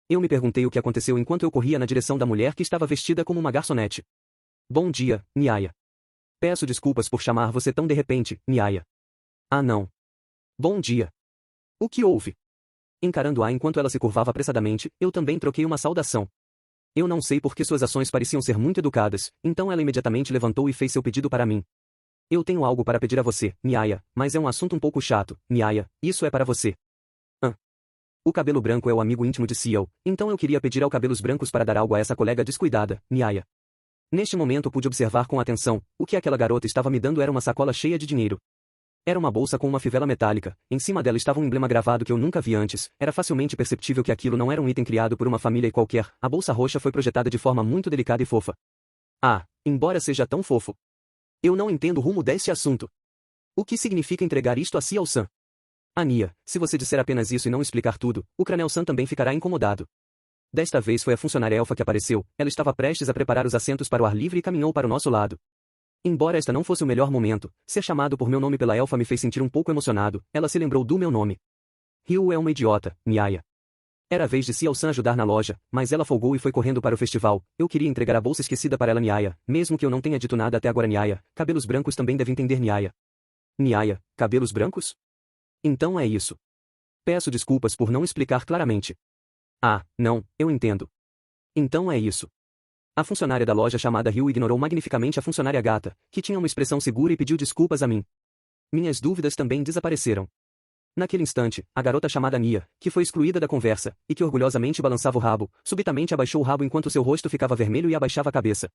Eu me perguntei o que aconteceu enquanto eu corria na direção da mulher que estava vestida como uma garçonete. Bom dia, Miaya. Peço desculpas por chamar você tão de repente, Miaya. Ah não. Bom dia. O que houve? Encarando-a enquanto ela se curvava apressadamente, eu também troquei uma saudação. Eu não sei por que suas ações pareciam ser muito educadas, então ela imediatamente levantou e fez seu pedido para mim. Eu tenho algo para pedir a você, Miaya, mas é um assunto um pouco chato, Miaya, isso é para você. O cabelo branco é o amigo íntimo de Ciel, então eu queria pedir ao cabelos brancos para dar algo a essa colega descuidada, Miaya. Neste momento pude observar com atenção, o que aquela garota estava me dando era uma sacola cheia de dinheiro. Era uma bolsa com uma fivela metálica, em cima dela estava um emblema gravado que eu nunca vi antes, era facilmente perceptível que aquilo não era um item criado por uma família qualquer, a bolsa roxa foi projetada de forma muito delicada e fofa. Ah, embora seja tão fofo. Eu não entendo o rumo deste assunto. O que significa entregar isto a Ciao-san? Ania, se você disser apenas isso e não explicar tudo, o Cranel-san também ficará incomodado. Desta vez foi a funcionária elfa que apareceu, ela estava prestes a preparar os assentos para o ar livre e caminhou para o nosso lado. Embora esta não fosse o melhor momento, ser chamado por meu nome pela elfa me fez sentir um pouco emocionado, ela se lembrou do meu nome. Ryu é uma idiota, Miaya. Era a vez de Ciao-san ajudar na loja, mas ela folgou e foi correndo para o festival, eu queria entregar a bolsa esquecida para ela Miaya, mesmo que eu não tenha dito nada até agora Miaya, cabelos brancos também deve entender Miaya. Miaya, cabelos brancos? Então é isso. Peço desculpas por não explicar claramente. Ah, não, eu entendo. Então é isso. A funcionária da loja chamada Ryu ignorou magnificamente a funcionária gata, que tinha uma expressão segura e pediu desculpas a mim. Minhas dúvidas também desapareceram. Naquele instante, a garota chamada Nia, que foi excluída da conversa, e que orgulhosamente balançava o rabo, subitamente abaixou o rabo enquanto seu rosto ficava vermelho e abaixava a cabeça.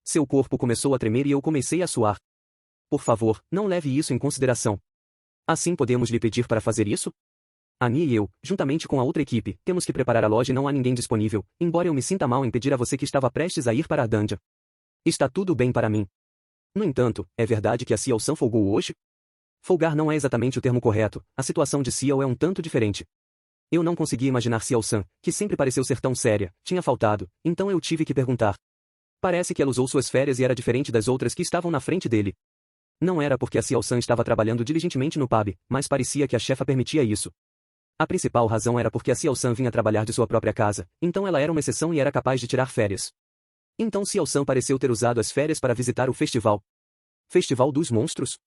Seu corpo começou a tremer e eu comecei a suar. Por favor, não leve isso em consideração. Assim podemos lhe pedir para fazer isso? A Nia e eu, juntamente com a outra equipe, temos que preparar a loja e não há ninguém disponível, embora eu me sinta mal em pedir a você que estava prestes a ir para a dungeon. Está tudo bem para mim. No entanto, é verdade que a Ciao-san folgou hoje? Folgar não é exatamente o termo correto, a situação de Ciao é um tanto diferente. Eu não conseguia imaginar Ciao-san, que sempre pareceu ser tão séria, tinha faltado, então eu tive que perguntar. Parece que ela usou suas férias e era diferente das outras que estavam na frente dele. Não era porque a Ciao-san estava trabalhando diligentemente no pub, mas parecia que a chefa permitia isso. A principal razão era porque a Ciao-san vinha trabalhar de sua própria casa, então ela era uma exceção e era capaz de tirar férias. Então Ciao-san pareceu ter usado as férias para visitar o festival. Festival dos Monstros?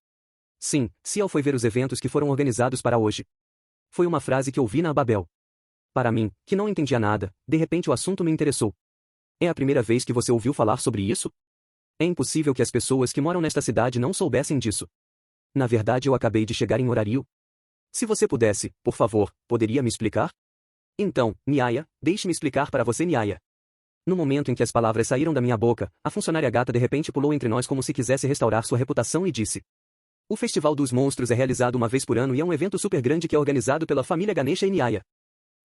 Sim, Ciao foi ver os eventos que foram organizados para hoje. Foi uma frase que ouvi na Babel. Para mim, que não entendia nada, de repente o assunto me interessou. É a primeira vez que você ouviu falar sobre isso? É impossível que as pessoas que moram nesta cidade não soubessem disso. Na verdade eu acabei de chegar em horário. Se você pudesse, por favor, poderia me explicar? Então, Niaya, deixe-me explicar para você, Niaya. No momento em que as palavras saíram da minha boca, a funcionária gata de repente pulou entre nós como se quisesse restaurar sua reputação e disse: o Festival dos Monstros é realizado uma vez por ano e é um evento super grande que é organizado pela família Ganesha e Niaya.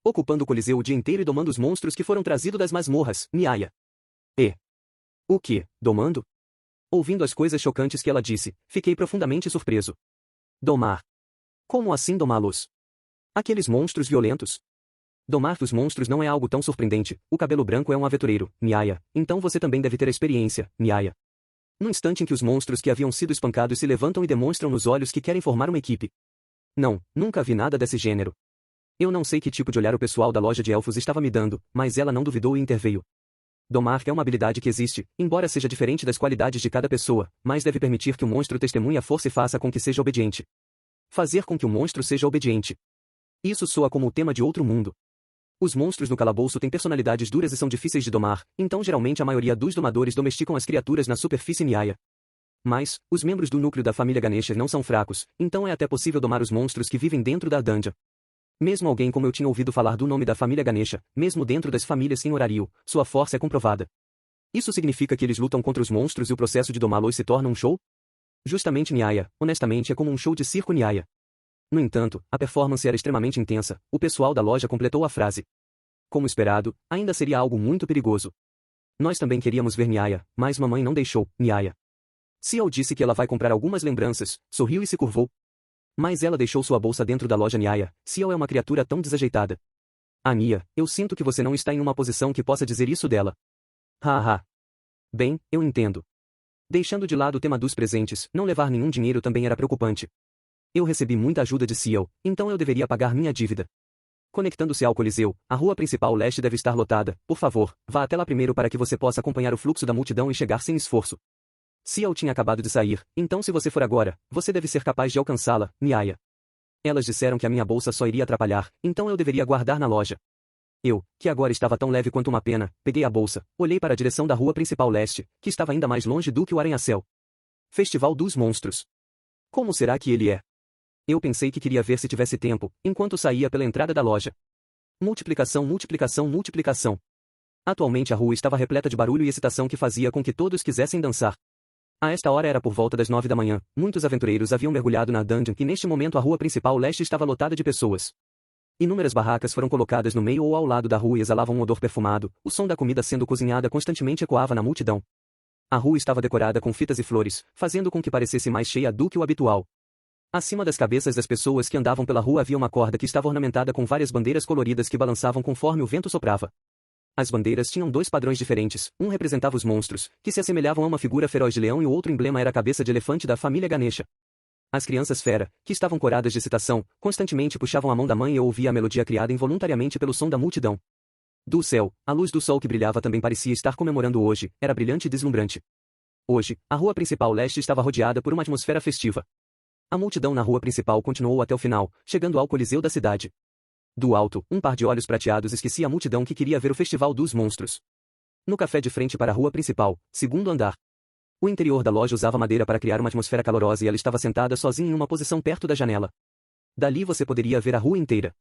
Ocupando o Coliseu o dia inteiro e domando os monstros que foram trazidos das masmorras, Niaya. E? O que, domando? Ouvindo as coisas chocantes que ela disse, fiquei profundamente surpreso. Domar. Como assim domá-los? Aqueles monstros violentos? Domar os monstros não é algo tão surpreendente, o cabelo branco é um aventureiro, Niaya, então você também deve ter a experiência, Niaya. No instante em que os monstros que haviam sido espancados se levantam e demonstram nos olhos que querem formar uma equipe. Não, nunca vi nada desse gênero. Eu não sei que tipo de olhar o pessoal da loja de elfos estava me dando, mas ela não duvidou e interveio. Domar é uma habilidade que existe, embora seja diferente das qualidades de cada pessoa, mas deve permitir que o monstro testemunhe a força e faça com que seja obediente. Fazer com que o monstro seja obediente. Isso soa como o tema de outro mundo. Os monstros no calabouço têm personalidades duras e são difíceis de domar, então geralmente a maioria dos domadores domesticam as criaturas na superfície Niaya. Mas, os membros do núcleo da família Ganesha não são fracos, então é até possível domar os monstros que vivem dentro da dungeon. Mesmo alguém como eu tinha ouvido falar do nome da família Ganesha, mesmo dentro das famílias em horário, sua força é comprovada. Isso significa que eles lutam contra os monstros e o processo de domá-los se torna um show? Justamente Niaya, honestamente é como um show de circo Niaya. No entanto, a performance era extremamente intensa, o pessoal da loja completou a frase. Como esperado, ainda seria algo muito perigoso. Nós também queríamos ver Niaya, mas mamãe não deixou, Niaya. Ciel disse que ela vai comprar algumas lembranças, sorriu e se curvou. Mas ela deixou sua bolsa dentro da loja Niaya, Ciel é uma criatura tão desajeitada. Nia, eu sinto que você não está em uma posição que possa dizer isso dela. Haha. Bem, eu entendo. Deixando de lado o tema dos presentes, não levar nenhum dinheiro também era preocupante. Eu recebi muita ajuda de Ciel, então eu deveria pagar minha dívida. Conectando-se ao Coliseu, a rua principal leste deve estar lotada, por favor, vá até lá primeiro para que você possa acompanhar o fluxo da multidão e chegar sem esforço. Ciel tinha acabado de sair, então se você for agora, você deve ser capaz de alcançá-la, Niaya. Elas disseram que a minha bolsa só iria atrapalhar, então eu deveria guardar na loja. Eu, que agora estava tão leve quanto uma pena, peguei a bolsa, olhei para a direção da rua principal leste, que estava ainda mais longe do que o arranha-céu. Festival dos Monstros. Como será que ele é? Eu pensei que queria ver se tivesse tempo, enquanto saía pela entrada da loja. Multiplicação, multiplicação, multiplicação. Atualmente a rua estava repleta de barulho e excitação que fazia com que todos quisessem dançar. A esta hora era por volta das 9 da manhã, muitos aventureiros haviam mergulhado na dungeon e neste momento a rua principal leste estava lotada de pessoas. Inúmeras barracas foram colocadas no meio ou ao lado da rua e exalavam um odor perfumado, o som da comida sendo cozinhada constantemente ecoava na multidão. A rua estava decorada com fitas e flores, fazendo com que parecesse mais cheia do que o habitual. Acima das cabeças das pessoas que andavam pela rua havia uma corda que estava ornamentada com várias bandeiras coloridas que balançavam conforme o vento soprava. As bandeiras tinham dois padrões diferentes, um representava os monstros, que se assemelhavam a uma figura feroz de leão e o outro emblema era a cabeça de elefante da família Ganesha. As crianças fera, que estavam coradas de excitação, constantemente puxavam a mão da mãe e eu ouvia a melodia criada involuntariamente pelo som da multidão. Do céu, a luz do sol que brilhava também parecia estar comemorando hoje, era brilhante e deslumbrante. Hoje, a rua principal leste estava rodeada por uma atmosfera festiva. A multidão na rua principal continuou até o final, chegando ao Coliseu da cidade. Do alto, um par de olhos prateados esquecia a multidão que queria ver o Festival dos Monstros. No café de frente para a rua principal, segundo andar. O interior da loja usava madeira para criar uma atmosfera calorosa e ela estava sentada sozinha em uma posição perto da janela. Dali você poderia ver a rua inteira.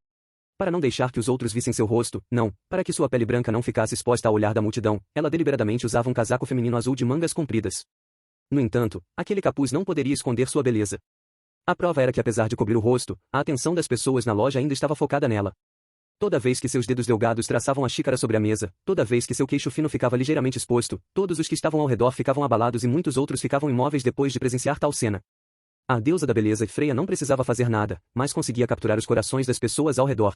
Para não deixar que os outros vissem seu rosto, não, para que sua pele branca não ficasse exposta ao olhar da multidão, ela deliberadamente usava um casaco feminino azul de mangas compridas. No entanto, aquele capuz não poderia esconder sua beleza. A prova era que apesar de cobrir o rosto, a atenção das pessoas na loja ainda estava focada nela. Toda vez que seus dedos delgados traçavam a xícara sobre a mesa, toda vez que seu queixo fino ficava ligeiramente exposto, todos os que estavam ao redor ficavam abalados e muitos outros ficavam imóveis depois de presenciar tal cena. A deusa da beleza Freya não precisava fazer nada, mas conseguia capturar os corações das pessoas ao redor.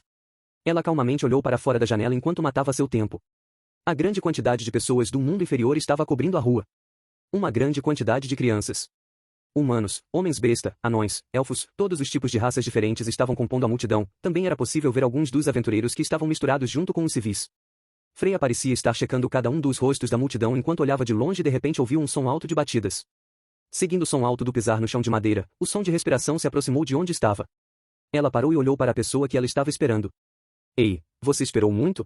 Ela calmamente olhou para fora da janela enquanto matava seu tempo. A grande quantidade de pessoas do mundo inferior estava cobrindo a rua. Uma grande quantidade de crianças. Humanos, homens-besta, anões, elfos, todos os tipos de raças diferentes estavam compondo a multidão, também era possível ver alguns dos aventureiros que estavam misturados junto com os civis. Freya parecia estar checando cada um dos rostos da multidão enquanto olhava de longe e de repente ouviu um som alto de batidas. Seguindo o som alto do pisar no chão de madeira, o som de respiração se aproximou de onde estava. Ela parou e olhou para a pessoa que ela estava esperando. Ei, você esperou muito?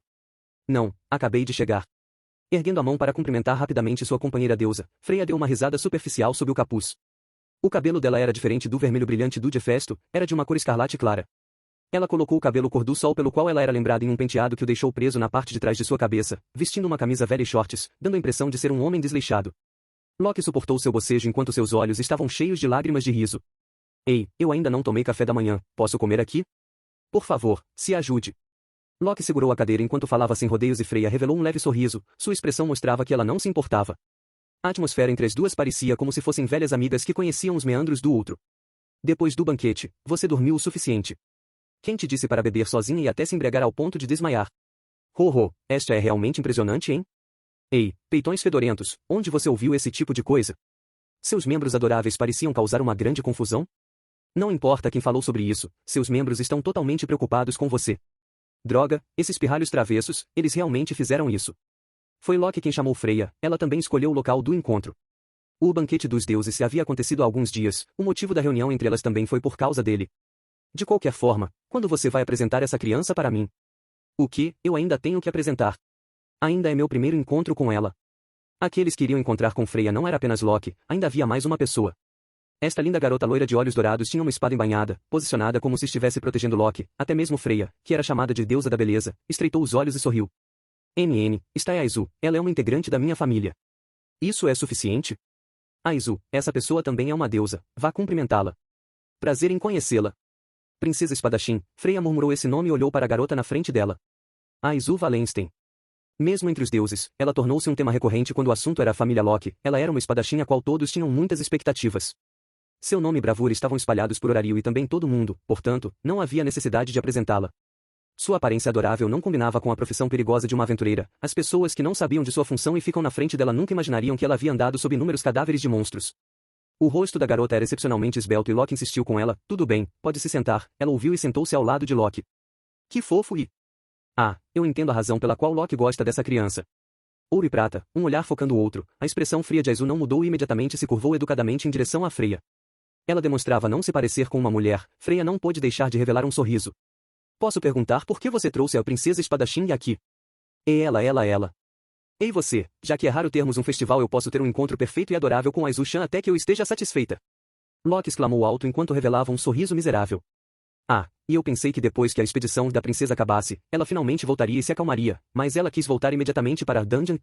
Não, acabei de chegar. Erguendo a mão para cumprimentar rapidamente sua companheira deusa, Freya deu uma risada superficial sob o capuz. O cabelo dela era diferente do vermelho brilhante do Hefesto, era de uma cor escarlate clara. Ela colocou o cabelo cor do sol pelo qual ela era lembrada em um penteado que o deixou preso na parte de trás de sua cabeça, vestindo uma camisa velha e shorts, dando a impressão de ser um homem desleixado. Loki suportou seu bocejo enquanto seus olhos estavam cheios de lágrimas de riso. Ei, eu ainda não tomei café da manhã, posso comer aqui? Por favor, se ajude. Loki segurou a cadeira enquanto falava sem rodeios e Freya revelou um leve sorriso, sua expressão mostrava que ela não se importava. A atmosfera entre as duas parecia como se fossem velhas amigas que conheciam os meandros do outro. Depois do banquete, você dormiu o suficiente. Quem te disse para beber sozinha e até se embriagar ao ponto de desmaiar? Esta é realmente impressionante, hein? Ei, peitões fedorentos, onde você ouviu esse tipo de coisa? Seus membros adoráveis pareciam causar uma grande confusão? Não importa quem falou sobre isso, seus membros estão totalmente preocupados com você. Droga, esses pirralhos travessos, eles realmente fizeram isso. Foi Loki quem chamou Freya, ela também escolheu o local do encontro. O banquete dos deuses havia acontecido há alguns dias, o motivo da reunião entre elas também foi por causa dele. De qualquer forma, quando você vai apresentar essa criança para mim? O que, eu ainda tenho que apresentar? Ainda é meu primeiro encontro com ela. Aqueles que iriam encontrar com Freya não era apenas Loki, ainda havia mais uma pessoa. Esta linda garota loira de olhos dourados tinha uma espada embainhada, posicionada como se estivesse protegendo Loki, até mesmo Freya, que era chamada de deusa da beleza, estreitou os olhos e sorriu. Está é Aizu, ela é uma integrante da minha família. Isso é suficiente? Aizu, essa pessoa também é uma deusa, vá cumprimentá-la. Prazer em conhecê-la. Princesa Espadachim, Freya murmurou esse nome e olhou para a garota na frente dela. Aizu Wallenstein. Mesmo entre os deuses, ela tornou-se um tema recorrente quando o assunto era a família Loki, ela era uma espadachim a qual todos tinham muitas expectativas. Seu nome e bravura estavam espalhados por Orario e também todo mundo, portanto, não havia necessidade de apresentá-la. Sua aparência adorável não combinava com a profissão perigosa de uma aventureira, as pessoas que não sabiam de sua função e ficam na frente dela nunca imaginariam que ela havia andado sob inúmeros cadáveres de monstros. O rosto da garota era excepcionalmente esbelto e Loki insistiu com ela, tudo bem, pode se sentar, ela ouviu e sentou-se ao lado de Loki. Que fofo e... Ah, eu entendo a razão pela qual Loki gosta dessa criança. Ouro e prata, um olhar focando o outro, a expressão fria de Aizu não mudou e imediatamente se curvou educadamente em direção a Freya. Ela demonstrava não se parecer com uma mulher, Freya não pôde deixar de revelar um sorriso. Posso perguntar por que você trouxe a princesa espadachim aqui? Ela. Ei você, já que é raro termos um festival eu posso ter um encontro perfeito e adorável com Aizu-chan até que eu esteja satisfeita. Loki exclamou alto enquanto revelava um sorriso miserável. Ah, e eu pensei que depois que a expedição da princesa acabasse, ela finalmente voltaria e se acalmaria, mas ela quis voltar imediatamente para a dungeon.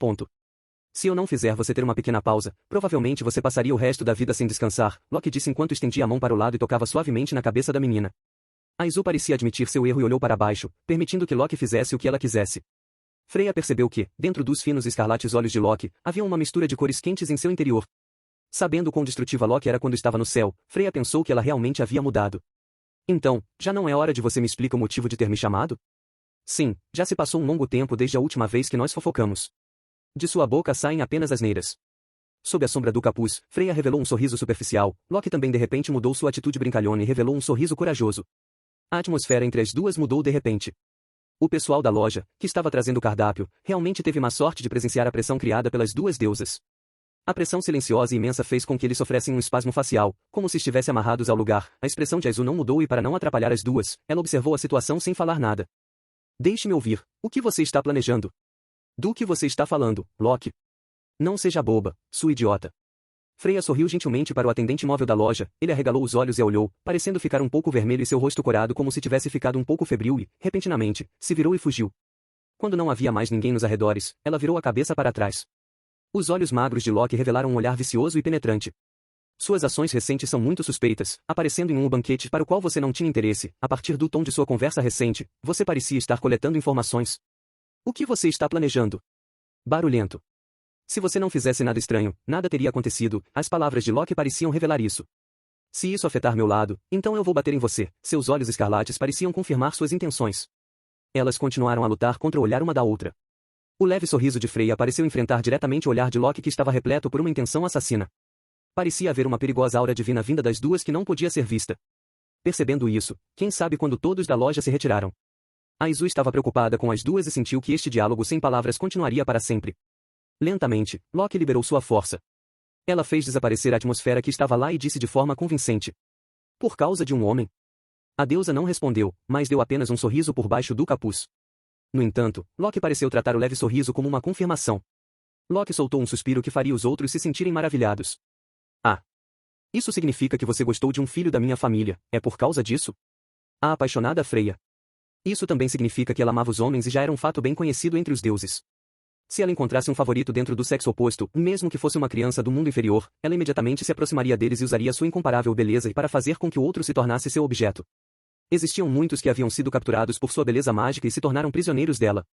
Se eu não fizer você ter uma pequena pausa, provavelmente você passaria o resto da vida sem descansar, Loki disse enquanto estendia a mão para o lado e tocava suavemente na cabeça da menina. Aizu parecia admitir seu erro e olhou para baixo, permitindo que Loki fizesse o que ela quisesse. Freya percebeu que, dentro dos finos e escarlates olhos de Loki, havia uma mistura de cores quentes em seu interior. Sabendo quão destrutiva Loki era quando estava no céu, Freya pensou que ela realmente havia mudado. Então, já não é hora de você me explicar o motivo de ter me chamado? Sim, já se passou um longo tempo desde a última vez que nós fofocamos. De sua boca saem apenas asneiras. Sob a sombra do capuz, Freya revelou um sorriso superficial, Loki também de repente mudou sua atitude brincalhona e revelou um sorriso corajoso. A atmosfera entre as duas mudou de repente. O pessoal da loja, que estava trazendo o cardápio, realmente teve má sorte de presenciar a pressão criada pelas duas deusas. A pressão silenciosa e imensa fez com que eles sofressem um espasmo facial, como se estivessem amarrados ao lugar. A expressão de Aizu não mudou e para não atrapalhar as duas, ela observou a situação sem falar nada. Deixe-me ouvir, o que você está planejando? Do que você está falando, Loki? Não seja boba, sua idiota. Freya sorriu gentilmente para o atendente móvel da loja, ele arregalou os olhos e a olhou, parecendo ficar um pouco vermelho e seu rosto corado como se tivesse ficado um pouco febril e, repentinamente, se virou e fugiu. Quando não havia mais ninguém nos arredores, ela virou a cabeça para trás. Os olhos magros de Loki revelaram um olhar vicioso e penetrante. Suas ações recentes são muito suspeitas, aparecendo em um banquete para o qual você não tinha interesse, a partir do tom de sua conversa recente, você parecia estar coletando informações. O que você está planejando? Barulhento. Se você não fizesse nada estranho, nada teria acontecido, as palavras de Loki pareciam revelar isso. Se isso afetar meu lado, então eu vou bater em você, seus olhos escarlates pareciam confirmar suas intenções. Elas continuaram a lutar contra o olhar uma da outra. O leve sorriso de Freya pareceu enfrentar diretamente o olhar de Loki que estava repleto por uma intenção assassina. Parecia haver uma perigosa aura divina vinda das duas que não podia ser vista. Percebendo isso, quem sabe quando todos da loja se retiraram. Aizu estava preocupada com as duas e sentiu que este diálogo sem palavras continuaria para sempre. Lentamente, Loki liberou sua força. Ela fez desaparecer a atmosfera que estava lá e disse de forma convincente. Por causa de um homem? A deusa não respondeu, mas deu apenas um sorriso por baixo do capuz. No entanto, Loki pareceu tratar o leve sorriso como uma confirmação. Loki soltou um suspiro que faria os outros se sentirem maravilhados. Ah! Isso significa que você gostou de um filho da minha família, é por causa disso? A apaixonada Freya. Isso também significa que ela amava os homens e já era um fato bem conhecido entre os deuses. Se ela encontrasse um favorito dentro do sexo oposto, mesmo que fosse uma criança do mundo inferior, ela imediatamente se aproximaria deles e usaria sua incomparável beleza para fazer com que o outro se tornasse seu objeto. Existiam muitos que haviam sido capturados por sua beleza mágica e se tornaram prisioneiros dela.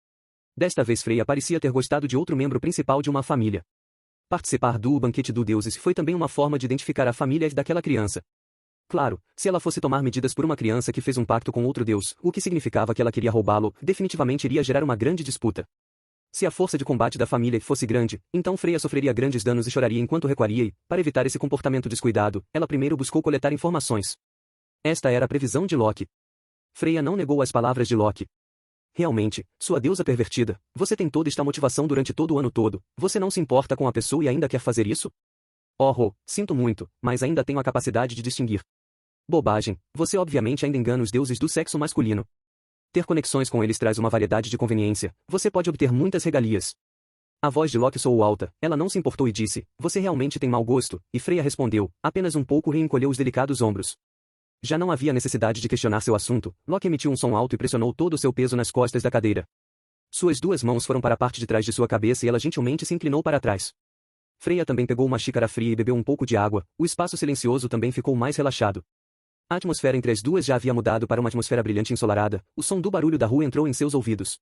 Desta vez Freya parecia ter gostado de outro membro principal de uma família. Participar do banquete do deuses foi também uma forma de identificar a família daquela criança. Claro, se ela fosse tomar medidas por uma criança que fez um pacto com outro deus, o que significava que ela queria roubá-lo, definitivamente iria gerar uma grande disputa. Se a força de combate da família fosse grande, então Freya sofreria grandes danos e choraria enquanto recuaria e, para evitar esse comportamento descuidado, ela primeiro buscou coletar informações. Esta era a previsão de Loki. Freya não negou as palavras de Loki. Realmente, sua deusa pervertida, você tem toda esta motivação durante todo o ano todo, você não se importa com a pessoa e ainda quer fazer isso? Oh, sinto muito, mas ainda tenho a capacidade de distinguir. Bobagem, você obviamente ainda engana os deuses do sexo masculino. Ter conexões com eles traz uma variedade de conveniência, você pode obter muitas regalias. A voz de Loki soou alta, ela não se importou e disse, você realmente tem mau gosto, e Freya respondeu, apenas um pouco e encolheu os delicados ombros. Já não havia necessidade de questionar seu assunto, Loki emitiu um som alto e pressionou todo o seu peso nas costas da cadeira. Suas duas mãos foram para a parte de trás de sua cabeça e ela gentilmente se inclinou para trás. Freya também pegou uma xícara fria e bebeu um pouco de água, o espaço silencioso também ficou mais relaxado. A atmosfera entre as duas já havia mudado para uma atmosfera brilhante e ensolarada, o som do barulho da rua entrou em seus ouvidos.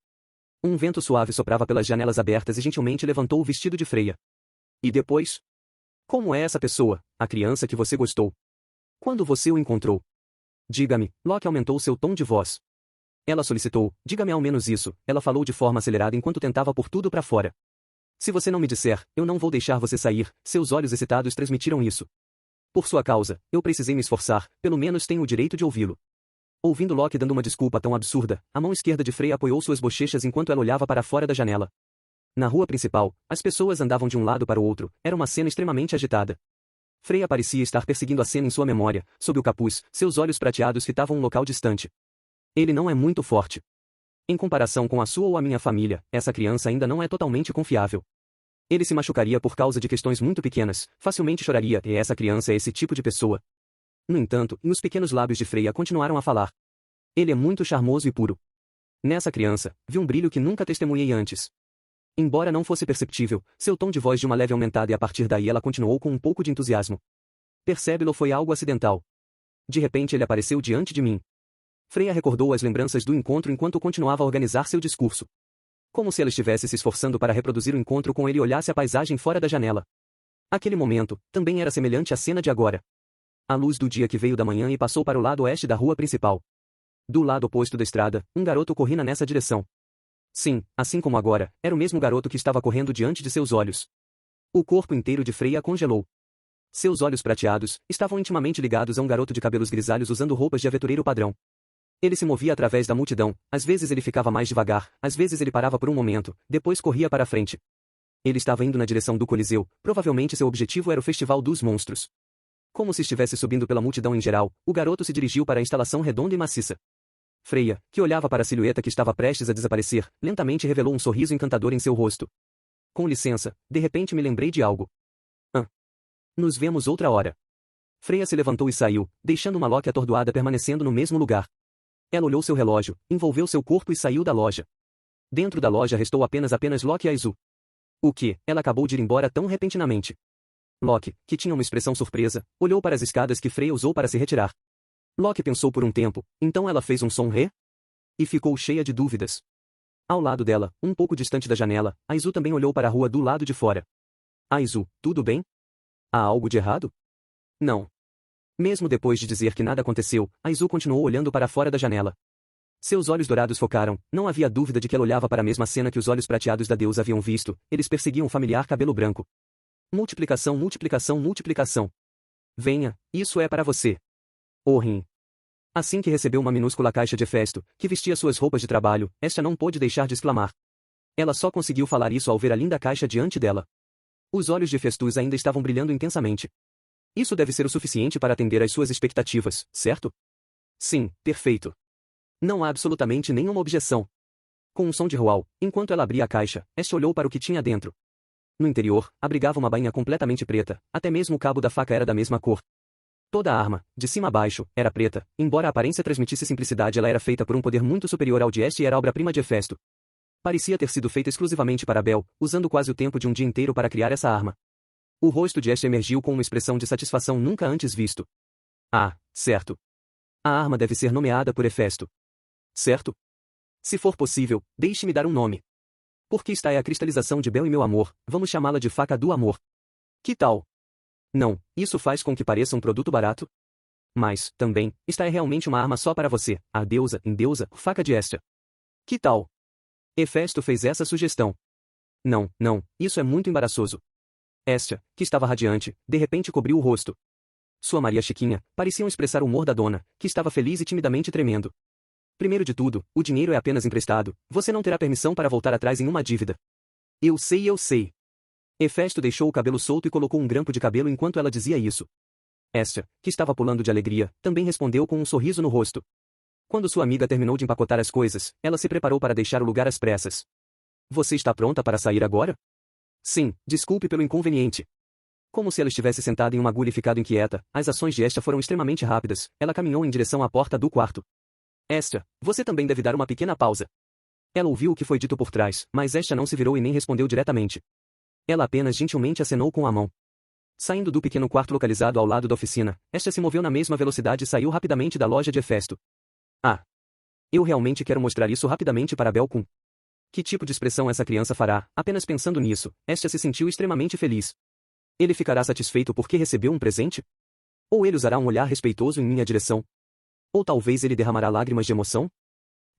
Um vento suave soprava pelas janelas abertas e gentilmente levantou o vestido de Freya. E depois? Como é essa pessoa, a criança que você gostou? Quando você o encontrou? Diga-me, Loki aumentou seu tom de voz. Ela solicitou, diga-me ao menos isso, ela falou de forma acelerada enquanto tentava pôr tudo para fora. Se você não me disser, eu não vou deixar você sair, seus olhos excitados transmitiram isso. Por sua causa, eu precisei me esforçar, pelo menos tenho o direito de ouvi-lo. Ouvindo Loki dando uma desculpa tão absurda, a mão esquerda de Freya apoiou suas bochechas enquanto ela olhava para fora da janela. Na rua principal, as pessoas andavam de um lado para o outro, era uma cena extremamente agitada. Freya parecia estar perseguindo a cena em sua memória, sob o capuz, seus olhos prateados fitavam um local distante. Ele não é muito forte. Em comparação com a sua ou a minha família, essa criança ainda não é totalmente confiável. Ele se machucaria por causa de questões muito pequenas, facilmente choraria, e essa criança é esse tipo de pessoa. No entanto, os pequenos lábios de Freya continuaram a falar. Ele é muito charmoso e puro. Nessa criança, vi um brilho que nunca testemunhei antes. Embora não fosse perceptível, seu tom de voz de uma leve aumentada e a partir daí ela continuou com um pouco de entusiasmo. Percebe-lo foi algo acidental. De repente ele apareceu diante de mim. Freya recordou as lembranças do encontro enquanto continuava a organizar seu discurso. Como se ela estivesse se esforçando para reproduzir o encontro com ele e olhasse a paisagem fora da janela. Aquele momento, também era semelhante à cena de agora. A luz do dia que veio da manhã e passou para o lado oeste da rua principal. Do lado oposto da estrada, um garoto corria nessa direção. Sim, assim como agora, era o mesmo garoto que estava correndo diante de seus olhos. O corpo inteiro de Freya congelou. Seus olhos prateados estavam intimamente ligados a um garoto de cabelos grisalhos usando roupas de aventureiro padrão. Ele se movia através da multidão, às vezes ele ficava mais devagar, às vezes ele parava por um momento, depois corria para a frente. Ele estava indo na direção do Coliseu, provavelmente seu objetivo era o Festival dos Monstros. Como se estivesse subindo pela multidão em geral, o garoto se dirigiu para a instalação redonda e maciça. Freya, que olhava para a silhueta que estava prestes a desaparecer, lentamente revelou um sorriso encantador em seu rosto. Com licença, de repente me lembrei de algo. Nos vemos outra hora. Freya se levantou e saiu, deixando uma Loki atordoada permanecendo no mesmo lugar. Ela olhou seu relógio, envolveu seu corpo e saiu da loja. Dentro da loja restou apenas Loki e Aizu. O que? Ela acabou de ir embora tão repentinamente. Loki, que tinha uma expressão surpresa, olhou para as escadas que Freya usou para se retirar. Loki pensou por um tempo, então ela fez um som ré? E ficou cheia de dúvidas. Ao lado dela, um pouco distante da janela, Aizu também olhou para a rua do lado de fora. Aizu, tudo bem? Há algo de errado? Não. Mesmo depois de dizer que nada aconteceu, Aizu continuou olhando para fora da janela. Seus olhos dourados focaram, não havia dúvida de que ela olhava para a mesma cena que os olhos prateados da deusa haviam visto, eles perseguiam o familiar cabelo branco. Multiplicação, multiplicação, multiplicação. Venha, isso é para você. Orin. Assim que recebeu uma minúscula caixa de Hefesto, que vestia suas roupas de trabalho, esta não pôde deixar de exclamar. Ela só conseguiu falar isso ao ver a linda caixa diante dela. Os olhos de Festus ainda estavam brilhando intensamente. Isso deve ser o suficiente para atender às suas expectativas, certo? Sim, perfeito. Não há absolutamente nenhuma objeção. Com um som de rual, enquanto ela abria a caixa, este olhou para o que tinha dentro. No interior, abrigava uma bainha completamente preta, até mesmo o cabo da faca era da mesma cor. Toda a arma, de cima a baixo, era preta, embora a aparência transmitisse simplicidade, ela era feita por um poder muito superior ao de Este e era obra-prima de Hefesto. Parecia ter sido feita exclusivamente para Bel, usando quase o tempo de um dia inteiro para criar essa arma. O rosto de Este emergiu com uma expressão de satisfação nunca antes visto. Ah, certo. A arma deve ser nomeada por Hefesto. Certo? Se for possível, deixe-me dar um nome. Porque esta é a cristalização de Bel e meu amor, vamos chamá-la de faca do amor. Que tal? Não, isso faz com que pareça um produto barato? Mas, também, esta é realmente uma arma só para você, a deusa, endeusa, faca de Hestia. Que tal? Hefesto fez essa sugestão. Não, não, isso é muito embaraçoso. Hestia, que estava radiante, de repente cobriu o rosto. Sua Maria Chiquinha, pareciam expressar o humor da dona, que estava feliz e timidamente tremendo. Primeiro de tudo, o dinheiro é apenas emprestado, você não terá permissão para voltar atrás em uma dívida. Eu sei, eu sei. Hefesto deixou o cabelo solto e colocou um grampo de cabelo enquanto ela dizia isso. Hestia, que estava pulando de alegria, também respondeu com um sorriso no rosto. Quando sua amiga terminou de empacotar as coisas, ela se preparou para deixar o lugar às pressas. Você está pronta para sair agora? Sim, desculpe pelo inconveniente. Como se ela estivesse sentada em uma agulha e ficado inquieta, as ações de Hestia foram extremamente rápidas, ela caminhou em direção à porta do quarto. Hestia, você também deve dar uma pequena pausa. Ela ouviu o que foi dito por trás, mas Hestia não se virou e nem respondeu diretamente. Ela apenas gentilmente acenou com a mão. Saindo do pequeno quarto localizado ao lado da oficina, Hestia se moveu na mesma velocidade e saiu rapidamente da loja de Hefesto. Ah! Eu realmente quero mostrar isso rapidamente para Belcum. Que tipo de expressão essa criança fará? Apenas pensando nisso, Hestia se sentiu extremamente feliz. Ele ficará satisfeito porque recebeu um presente? Ou ele usará um olhar respeitoso em minha direção? Ou talvez ele derramará lágrimas de emoção?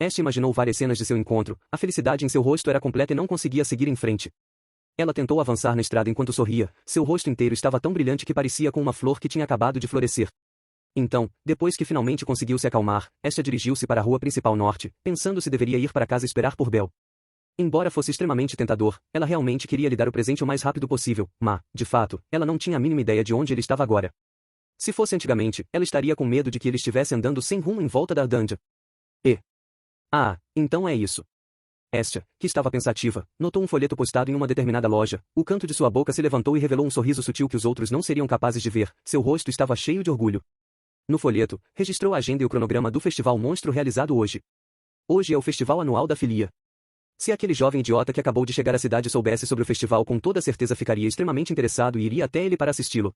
Hestia imaginou várias cenas de seu encontro, a felicidade em seu rosto era completa e não conseguia seguir em frente. Ela tentou avançar na estrada enquanto sorria, seu rosto inteiro estava tão brilhante que parecia com uma flor que tinha acabado de florescer. Então, depois que finalmente conseguiu se acalmar, Hestia dirigiu-se para a rua principal norte, pensando se deveria ir para casa esperar por Bel. Embora fosse extremamente tentador, ela realmente queria lhe dar o presente o mais rápido possível, mas, de fato, ela não tinha a mínima ideia de onde ele estava agora. Se fosse antigamente, ela estaria com medo de que ele estivesse andando sem rumo em volta da dungeon. Ah, então é isso. Hestia, que estava pensativa, notou um folheto postado em uma determinada loja, o canto de sua boca se levantou e revelou um sorriso sutil que os outros não seriam capazes de ver, seu rosto estava cheio de orgulho. No folheto, registrou a agenda e o cronograma do Festival Monstro realizado hoje. Hoje é o Festival Anual da Filia. Se aquele jovem idiota que acabou de chegar à cidade soubesse sobre o festival, com toda certeza ficaria extremamente interessado e iria até ele para assisti-lo.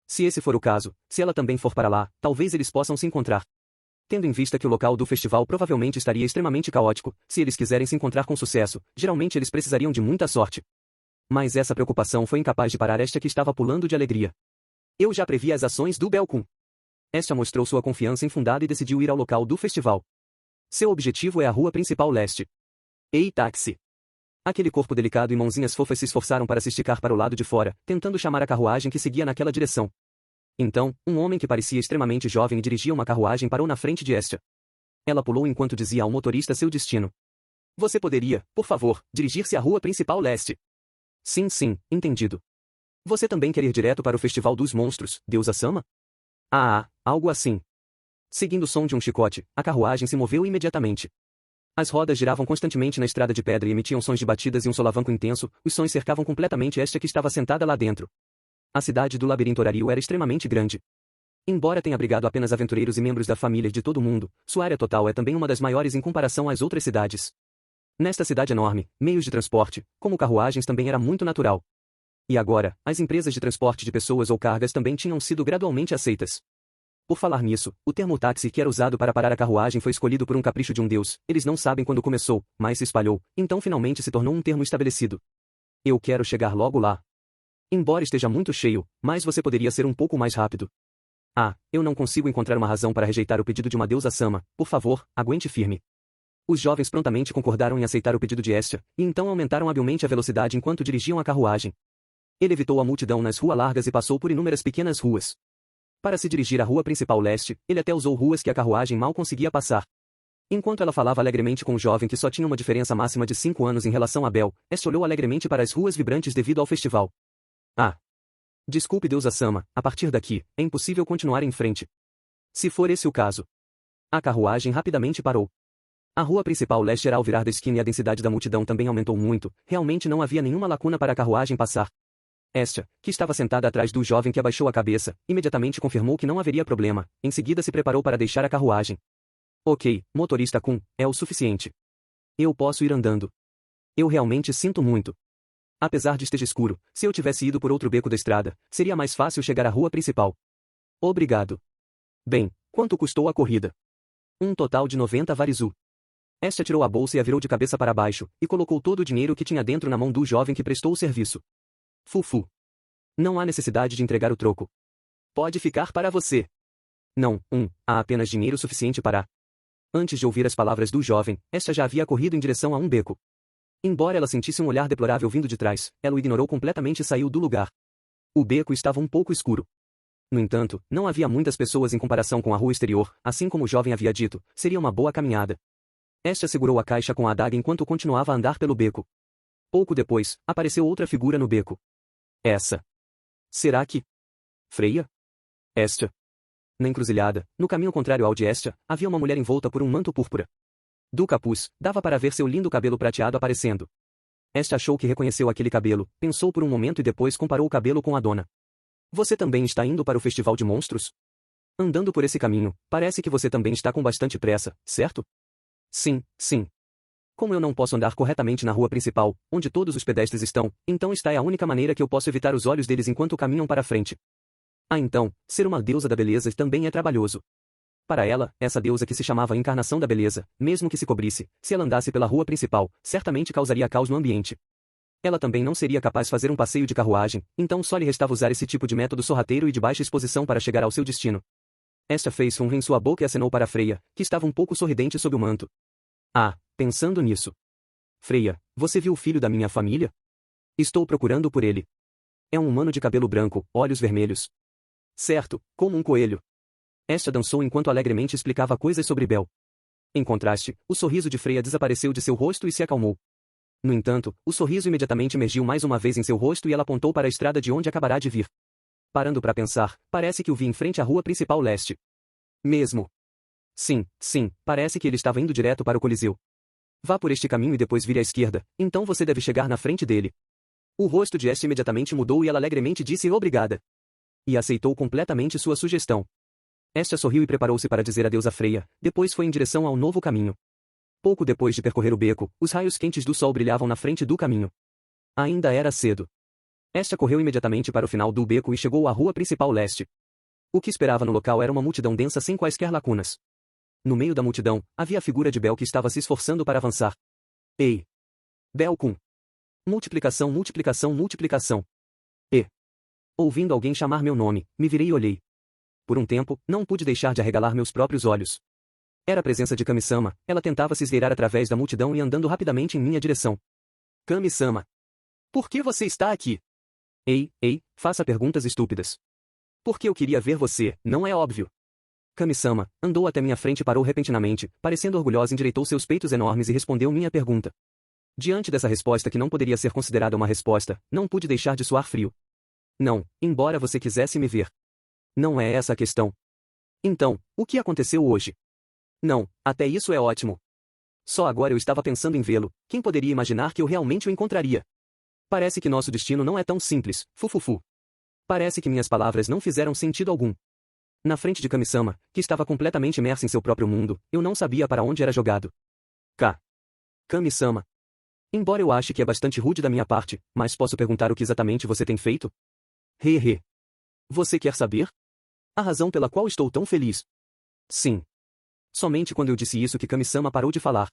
Se esse for o caso, se ela também for para lá, talvez eles possam se encontrar. Tendo em vista que o local do festival provavelmente estaria extremamente caótico, se eles quiserem se encontrar com sucesso, geralmente eles precisariam de muita sorte. Mas essa preocupação foi incapaz de parar Hestia, que estava pulando de alegria. Eu já previ as ações do Belcum. Hestia mostrou sua confiança infundada e decidiu ir ao local do festival. Seu objetivo é a rua principal leste. Ei, táxi! Aquele corpo delicado e mãozinhas fofas se esforçaram para se esticar para o lado de fora, tentando chamar a carruagem que seguia naquela direção. Então, um homem que parecia extremamente jovem e dirigia uma carruagem parou na frente de Hestia. Ela pulou enquanto dizia ao motorista seu destino. Você poderia, por favor, dirigir-se à rua principal leste? Sim, sim, entendido. Você também quer ir direto para o Festival dos Monstros, Deusa Sama? Algo assim. Seguindo o som de um chicote, a carruagem se moveu imediatamente. As rodas giravam constantemente na estrada de pedra e emitiam sons de batidas e um solavanco intenso, os sons cercavam completamente Hestia, que estava sentada lá dentro. A cidade do labirinto horário era extremamente grande. Embora tenha abrigado apenas aventureiros e membros da família de todo o mundo, sua área total é também uma das maiores em comparação às outras cidades. Nesta cidade enorme, meios de transporte, como carruagens, também era muito natural. E agora, as empresas de transporte de pessoas ou cargas também tinham sido gradualmente aceitas. Por falar nisso, o termo táxi que era usado para parar a carruagem foi escolhido por um capricho de um deus, eles não sabem quando começou, mas se espalhou, então finalmente se tornou um termo estabelecido. Eu quero chegar logo lá. Embora esteja muito cheio, mas você poderia ser um pouco mais rápido. Eu não consigo encontrar uma razão para rejeitar o pedido de uma deusa Sama, por favor, aguente firme. Os jovens prontamente concordaram em aceitar o pedido de Hestia, e então aumentaram habilmente a velocidade enquanto dirigiam a carruagem. Ele evitou a multidão nas ruas largas e passou por inúmeras pequenas ruas. Para se dirigir à rua principal leste, ele até usou ruas que a carruagem mal conseguia passar. Enquanto ela falava alegremente com o jovem que só tinha uma diferença máxima de 5 anos em relação a Bel, Hestia olhou alegremente para as ruas vibrantes devido ao festival. Desculpe, deusa Sama, a partir daqui, é impossível continuar em frente. Se for esse o caso. A carruagem rapidamente parou. A rua principal leste era ao virar da esquina e a densidade da multidão também aumentou muito, realmente não havia nenhuma lacuna para a carruagem passar. Estia, que estava sentada atrás do jovem que abaixou a cabeça, imediatamente confirmou que não haveria problema, em seguida se preparou para deixar a carruagem. Ok, motorista Kun, é o suficiente. Eu posso ir andando. Eu realmente sinto muito. Apesar de esteja escuro, se eu tivesse ido por outro beco da estrada, seria mais fácil chegar à rua principal. Obrigado. Bem, quanto custou a corrida? Um total de 90 varizu. Estia tirou a bolsa e a virou de cabeça para baixo, e colocou todo o dinheiro que tinha dentro na mão do jovem que prestou o serviço. Fufu. Não há necessidade de entregar o troco. Pode ficar para você. Não, há apenas dinheiro suficiente para... Antes de ouvir as palavras do jovem, Estia já havia corrido em direção a um beco. Embora ela sentisse um olhar deplorável vindo de trás, ela o ignorou completamente e saiu do lugar. O beco estava um pouco escuro. No entanto, não havia muitas pessoas em comparação com a rua exterior, assim como o jovem havia dito, seria uma boa caminhada. Estia segurou a caixa com a adaga enquanto continuava a andar pelo beco. Pouco depois, apareceu outra figura no beco. Essa. Será que... Freia? Estia. Na encruzilhada, no caminho contrário ao de Estia, havia uma mulher envolta por um manto púrpura. Do capuz, dava para ver seu lindo cabelo prateado aparecendo. Estia achou que reconheceu aquele cabelo, pensou por um momento e depois comparou o cabelo com a dona. Você também está indo para o festival de monstros? Andando por esse caminho, parece que você também está com bastante pressa, certo? Sim, sim. Como eu não posso andar corretamente na rua principal, onde todos os pedestres estão, então esta é a única maneira que eu posso evitar os olhos deles enquanto caminham para frente. Ah, então, ser uma deusa da beleza também é trabalhoso. Para ela, essa deusa que se chamava Encarnação da Beleza, mesmo que se cobrisse, se ela andasse pela rua principal, certamente causaria caos no ambiente. Ela também não seria capaz de fazer um passeio de carruagem, então só lhe restava usar esse tipo de método sorrateiro e de baixa exposição para chegar ao seu destino. Estia fez um rim em sua boca e acenou para Freia, que estava um pouco sorridente sob o manto. Ah, pensando nisso. Freia, você viu o filho da minha família? Estou procurando por ele. É um humano de cabelo branco, olhos vermelhos. Certo, como um coelho. Estia dançou enquanto alegremente explicava coisas sobre Bel. Em contraste, o sorriso de Freia desapareceu de seu rosto e se acalmou. No entanto, o sorriso imediatamente emergiu mais uma vez em seu rosto e ela apontou para a estrada de onde acabará de vir. Parando para pensar, parece que o vi em frente à rua principal leste. Mesmo. Sim, parece que ele estava indo direto para o Coliseu. Vá por este caminho e depois vire à esquerda, então você deve chegar na frente dele. O rosto de Estia imediatamente mudou e ela alegremente disse obrigada. E aceitou completamente sua sugestão. Estia sorriu e preparou-se para dizer adeus a Freia, depois foi em direção ao novo caminho. Pouco depois de percorrer o beco, os raios quentes do sol brilhavam na frente do caminho. Ainda era cedo. Estia correu imediatamente para o final do beco e chegou à rua principal leste. O que esperava no local era uma multidão densa sem quaisquer lacunas. No meio da multidão, havia a figura de Bel que estava se esforçando para avançar. Ei! Bel Kun! Multiplicação, multiplicação, multiplicação. E... Ouvindo alguém chamar meu nome, me virei e olhei. Por um tempo, não pude deixar de arregalar meus próprios olhos. Era a presença de Kami-sama, ela tentava se esgueirar através da multidão e andando rapidamente em minha direção. Kami-sama. Por que você está aqui? Ei, faça perguntas estúpidas. Porque eu queria ver você, não é óbvio. Kami-sama, andou até minha frente e parou repentinamente, parecendo orgulhosa, endireitou seus peitos enormes e respondeu minha pergunta. Diante dessa resposta que não poderia ser considerada uma resposta, não pude deixar de suar frio. Não, embora você quisesse me ver. Não é essa a questão. Então, o que aconteceu hoje? Não, até isso é ótimo. Só agora eu estava pensando em vê-lo, quem poderia imaginar que eu realmente o encontraria? Parece que nosso destino não é tão simples, fufufu. Parece que minhas palavras não fizeram sentido algum. Na frente de Kami-sama, que estava completamente imersa em seu próprio mundo, eu não sabia para onde era jogado. Kami-sama. Embora eu ache que é bastante rude da minha parte, mas posso perguntar o que exatamente você tem feito? Hehe. Você quer saber? A razão pela qual estou tão feliz. Sim. Somente quando eu disse isso que Kami-sama parou de falar.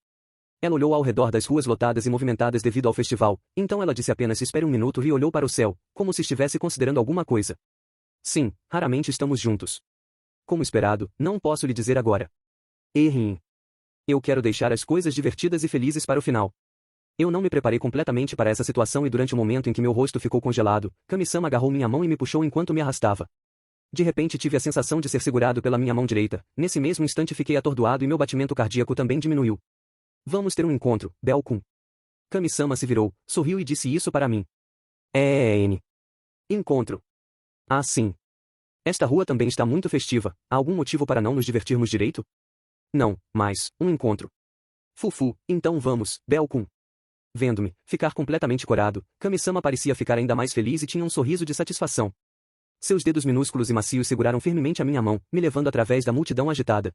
Ela olhou ao redor das ruas lotadas e movimentadas devido ao festival, então ela disse apenas espere um minuto e olhou para o céu, como se estivesse considerando alguma coisa. Sim, raramente estamos juntos. Como esperado, não posso lhe dizer agora. Eu quero deixar as coisas divertidas e felizes para o final. Eu não me preparei completamente para essa situação e durante o momento em que meu rosto ficou congelado, Kami-sama agarrou minha mão e me puxou enquanto me arrastava. De repente tive a sensação de ser segurado pela minha mão direita, nesse mesmo instante fiquei atordoado e meu batimento cardíaco também diminuiu. Vamos ter um encontro, Bel Kun. Kami-sama se virou, sorriu e disse isso para mim. Encontro. Ah, sim. Esta rua também está muito festiva, há algum motivo para não nos divertirmos direito? Não, mas, um encontro. Fufu, então vamos, Bel Kun. Vendo-me ficar completamente corado, Kami-sama parecia ficar ainda mais feliz e tinha um sorriso de satisfação. Seus dedos minúsculos e macios seguraram firmemente a minha mão, me levando através da multidão agitada.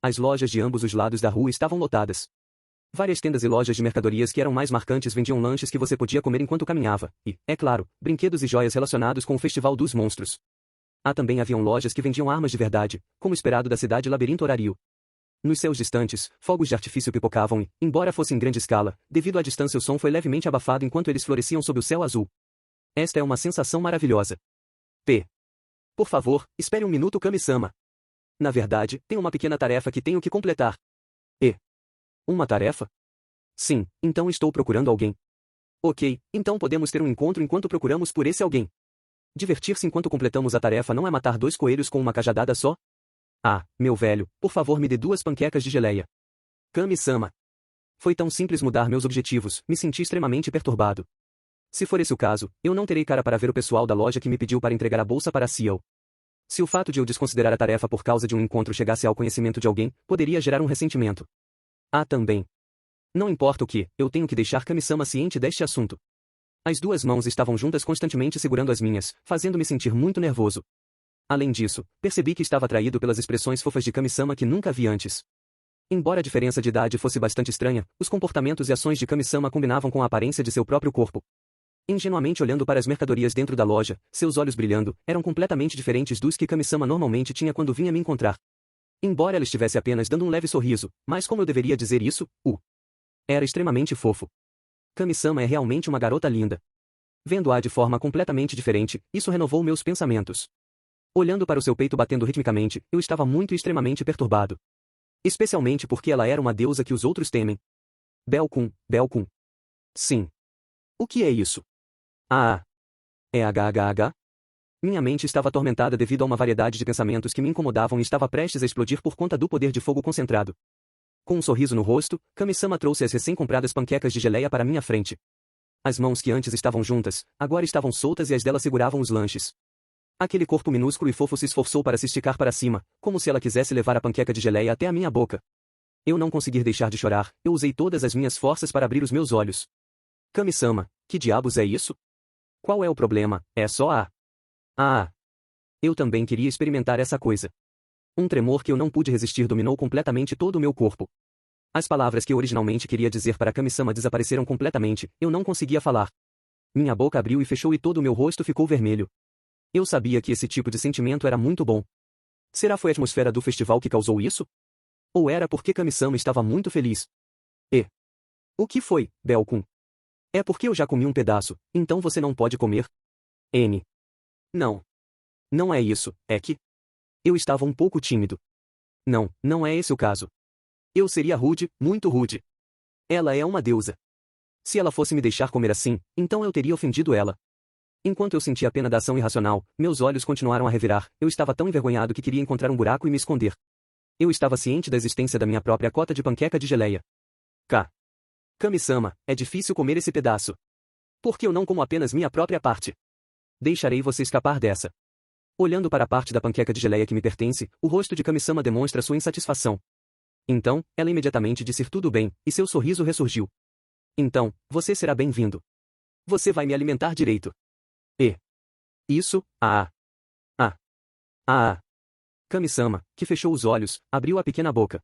As lojas de ambos os lados da rua estavam lotadas. Várias tendas e lojas de mercadorias que eram mais marcantes vendiam lanches que você podia comer enquanto caminhava, e, é claro, brinquedos e joias relacionados com o Festival dos Monstros. Também haviam lojas que vendiam armas de verdade, como esperado da cidade labirinto horário. Nos céus distantes, fogos de artifício pipocavam e, embora fosse em grande escala, devido à distância o som foi levemente abafado enquanto eles floresciam sob o céu azul. Esta é uma sensação maravilhosa. Por favor, espere um minuto, Kami-sama. Na verdade, tenho uma pequena tarefa que tenho que completar. Uma tarefa? Sim, então estou procurando alguém. Ok, então podemos ter um encontro enquanto procuramos por esse alguém. Divertir-se enquanto completamos a tarefa não é matar 2 coelhos com uma cajadada só? Meu velho, por favor me dê 2 panquecas de geleia. Kami-sama. Foi tão simples mudar meus objetivos, me senti extremamente perturbado. Se for esse o caso, eu não terei cara para ver o pessoal da loja que me pediu para entregar a bolsa para Ciel. Se o fato de eu desconsiderar a tarefa por causa de um encontro chegasse ao conhecimento de alguém, poderia gerar um ressentimento. Também. Não importa o que, eu tenho que deixar Kami-sama ciente deste assunto. As 2 mãos estavam juntas constantemente segurando as minhas, fazendo-me sentir muito nervoso. Além disso, percebi que estava atraído pelas expressões fofas de Kami-sama que nunca vi antes. Embora a diferença de idade fosse bastante estranha, os comportamentos e ações de Kami-sama combinavam com a aparência de seu próprio corpo. Ingenuamente olhando para as mercadorias dentro da loja, seus olhos brilhando, eram completamente diferentes dos que Kami-sama normalmente tinha quando vinha me encontrar. Embora ela estivesse apenas dando um leve sorriso, mas como eu deveria dizer isso? Era extremamente fofo. Kami-sama é realmente uma garota linda. Vendo-a de forma completamente diferente, isso renovou meus pensamentos. Olhando para o seu peito batendo ritmicamente, eu estava muito e extremamente perturbado. Especialmente porque ela era uma deusa que os outros temem. Bell-kun. Sim. O que é isso? É HHH? Minha mente estava atormentada devido a uma variedade de pensamentos que me incomodavam e estava prestes a explodir por conta do poder de fogo concentrado. Com um sorriso no rosto, Kami-sama trouxe as recém-compradas panquecas de geleia para minha frente. As mãos que antes estavam juntas, agora estavam soltas e as dela seguravam os lanches. Aquele corpo minúsculo e fofo se esforçou para se esticar para cima, como se ela quisesse levar a panqueca de geleia até a minha boca. Eu não consegui deixar de chorar, eu usei todas as minhas forças para abrir os meus olhos. Kami-sama, que diabos é isso? Qual é o problema? É só eu também queria experimentar essa coisa. Um tremor que eu não pude resistir dominou completamente todo o meu corpo. As palavras que eu originalmente queria dizer para Kami-sama desapareceram completamente, eu não conseguia falar. Minha boca abriu e fechou e todo o meu rosto ficou vermelho. Eu sabia que esse tipo de sentimento era muito bom. Será foi a atmosfera do festival que causou isso? Ou era porque Kami-sama estava muito feliz? O que foi, Bell-kun? É porque eu já comi um pedaço, então você não pode comer? Não. Não é isso, é que... Eu estava um pouco tímido. Não é esse o caso. Eu seria rude, muito rude. Ela é uma deusa. Se ela fosse me deixar comer assim, então eu teria ofendido ela. Enquanto eu sentia a pena da ação irracional, meus olhos continuaram a revirar, eu estava tão envergonhado que queria encontrar um buraco e me esconder. Eu estava ciente da existência da minha própria cota de panqueca de geleia. Kami-sama, é difícil comer esse pedaço. Por que eu não como apenas minha própria parte? Deixarei você escapar dessa. Olhando para a parte da panqueca de geleia que me pertence, o rosto de Kami-sama demonstra sua insatisfação. Então, ela imediatamente disse tudo bem, e seu sorriso ressurgiu. Então, você será bem-vindo. Você vai me alimentar direito. Isso, Kami-sama, que fechou os olhos, abriu a pequena boca.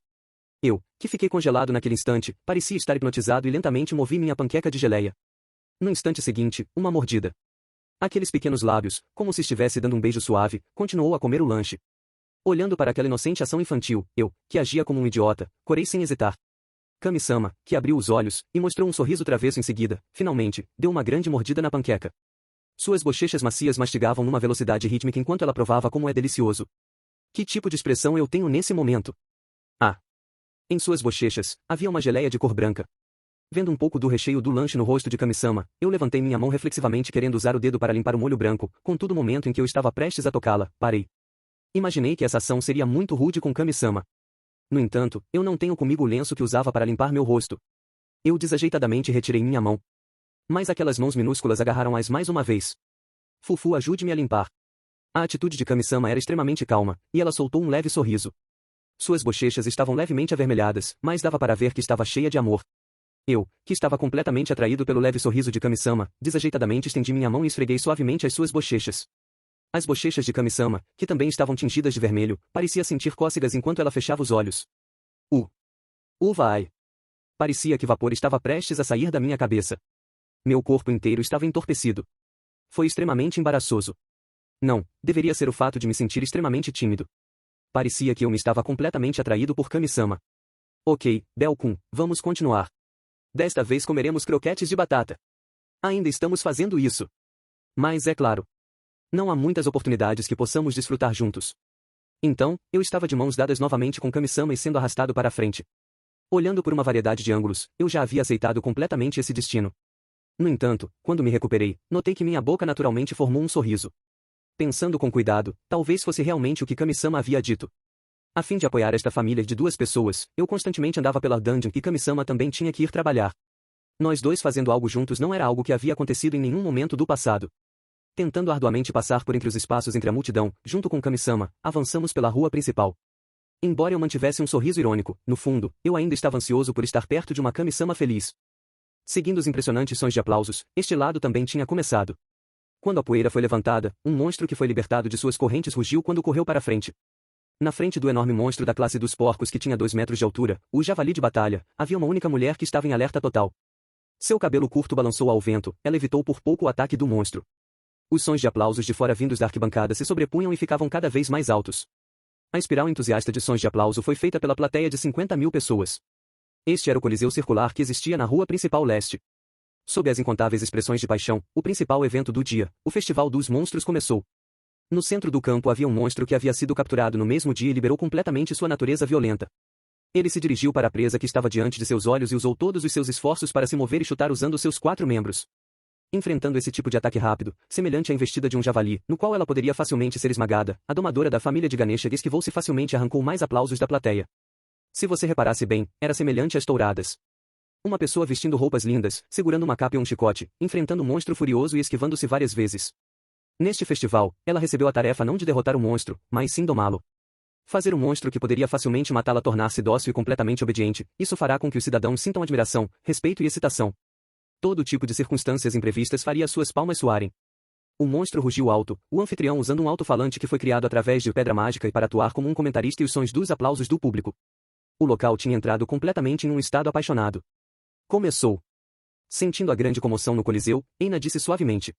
Eu, que fiquei congelado naquele instante, parecia estar hipnotizado e lentamente movi minha panqueca de geleia. No instante seguinte, uma mordida. Aqueles pequenos lábios, como se estivesse dando um beijo suave, continuou a comer o lanche. Olhando para aquela inocente ação infantil, eu, que agia como um idiota, corei sem hesitar. Kami-sama, que abriu os olhos, e mostrou um sorriso travesso em seguida, finalmente, deu uma grande mordida na panqueca. Suas bochechas macias mastigavam numa velocidade rítmica enquanto ela provava como é delicioso. Que tipo de expressão eu tenho nesse momento? Em suas bochechas, havia uma geleia de cor branca. Vendo um pouco do recheio do lanche no rosto de Kami-sama, eu levantei minha mão reflexivamente querendo usar o dedo para limpar o molho branco, contudo no momento em que eu estava prestes a tocá-la, parei. Imaginei que essa ação seria muito rude com Kami-sama. No entanto, eu não tenho comigo o lenço que usava para limpar meu rosto. Eu desajeitadamente retirei minha mão. Mas aquelas mãos minúsculas agarraram-as mais uma vez. Fufu, ajude-me a limpar. A atitude de Kami-sama era extremamente calma, e ela soltou um leve sorriso. Suas bochechas estavam levemente avermelhadas, mas dava para ver que estava cheia de amor. Eu, que estava completamente atraído pelo leve sorriso de Kami-sama, desajeitadamente estendi minha mão e esfreguei suavemente as suas bochechas. As bochechas de Kami-sama, que também estavam tingidas de vermelho, parecia sentir cócegas enquanto ela fechava os olhos. Vai! Parecia que vapor estava prestes a sair da minha cabeça. Meu corpo inteiro estava entorpecido. Foi extremamente embaraçoso. Não, deveria ser o fato de me sentir extremamente tímido. Parecia que eu me estava completamente atraído por Kami-sama. Ok, Bell-kun, vamos continuar. Desta vez comeremos croquetes de batata. Ainda estamos fazendo isso. Mas é claro. Não há muitas oportunidades que possamos desfrutar juntos. Então, eu estava de mãos dadas novamente com Kami-sama e sendo arrastado para a frente. Olhando por uma variedade de ângulos, eu já havia aceitado completamente esse destino. No entanto, quando me recuperei, notei que minha boca naturalmente formou um sorriso. Pensando com cuidado, talvez fosse realmente o que Kami-sama havia dito. A fim de apoiar esta família de 2 pessoas, eu constantemente andava pela dungeon e Kami-sama também tinha que ir trabalhar. Nós dois fazendo algo juntos não era algo que havia acontecido em nenhum momento do passado. Tentando arduamente passar por entre os espaços entre a multidão, junto com Kami-sama, avançamos pela rua principal. Embora eu mantivesse um sorriso irônico, no fundo, eu ainda estava ansioso por estar perto de uma Kami-sama feliz. Seguindo os impressionantes sons de aplausos, este lado também tinha começado. Quando a poeira foi levantada, um monstro que foi libertado de suas correntes rugiu quando correu para a frente. Na frente do enorme monstro da classe dos porcos que tinha 2 metros de altura, o javali de batalha, havia uma única mulher que estava em alerta total. Seu cabelo curto balançou ao vento, ela evitou por pouco o ataque do monstro. Os sons de aplausos de fora vindos da arquibancada se sobrepunham e ficavam cada vez mais altos. A espiral entusiasta de sons de aplauso foi feita pela plateia de 50.000 pessoas. Este era o coliseu circular que existia na rua principal leste. Sob as incontáveis expressões de paixão, o principal evento do dia, o Festival dos Monstros começou. No centro do campo havia um monstro que havia sido capturado no mesmo dia e liberou completamente sua natureza violenta. Ele se dirigiu para a presa que estava diante de seus olhos e usou todos os seus esforços para se mover e chutar usando seus 4 membros. Enfrentando esse tipo de ataque rápido, semelhante à investida de um javali, no qual ela poderia facilmente ser esmagada, a domadora da família de Ganesha esquivou-se facilmente e arrancou mais aplausos da plateia. Se você reparasse bem, era semelhante às touradas. Uma pessoa vestindo roupas lindas, segurando uma capa e um chicote, enfrentando um monstro furioso e esquivando-se várias vezes. Neste festival, ela recebeu a tarefa não de derrotar o monstro, mas sim domá-lo. Fazer um monstro que poderia facilmente matá-la tornar-se dócil e completamente obediente, isso fará com que os cidadãos sintam admiração, respeito e excitação. Todo tipo de circunstâncias imprevistas faria suas palmas suarem. O monstro rugiu alto, o anfitrião usando um alto-falante que foi criado através de pedra mágica e para atuar como um comentarista e os sons dos aplausos do público. O local tinha entrado completamente em um estado apaixonado. Começou. Sentindo a grande comoção no coliseu, Eina disse suavemente.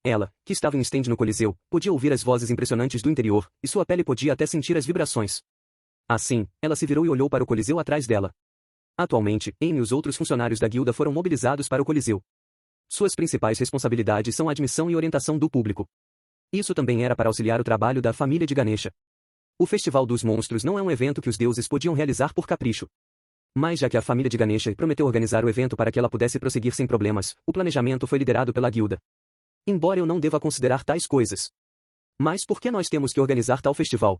Ela, que estava em stand no coliseu, podia ouvir as vozes impressionantes do interior, e sua pele podia até sentir as vibrações. Assim, ela se virou e olhou para o coliseu atrás dela. Atualmente, Eina e os outros funcionários da guilda foram mobilizados para o coliseu. Suas principais responsabilidades são a admissão e orientação do público. Isso também era para auxiliar o trabalho da família de Ganesha. O Festival dos Monstros não é um evento que os deuses podiam realizar por capricho. Mas já que a família de Ganesha prometeu organizar o evento para que ela pudesse prosseguir sem problemas, o planejamento foi liderado pela guilda. Embora eu não deva considerar tais coisas. Mas por que nós temos que organizar tal festival?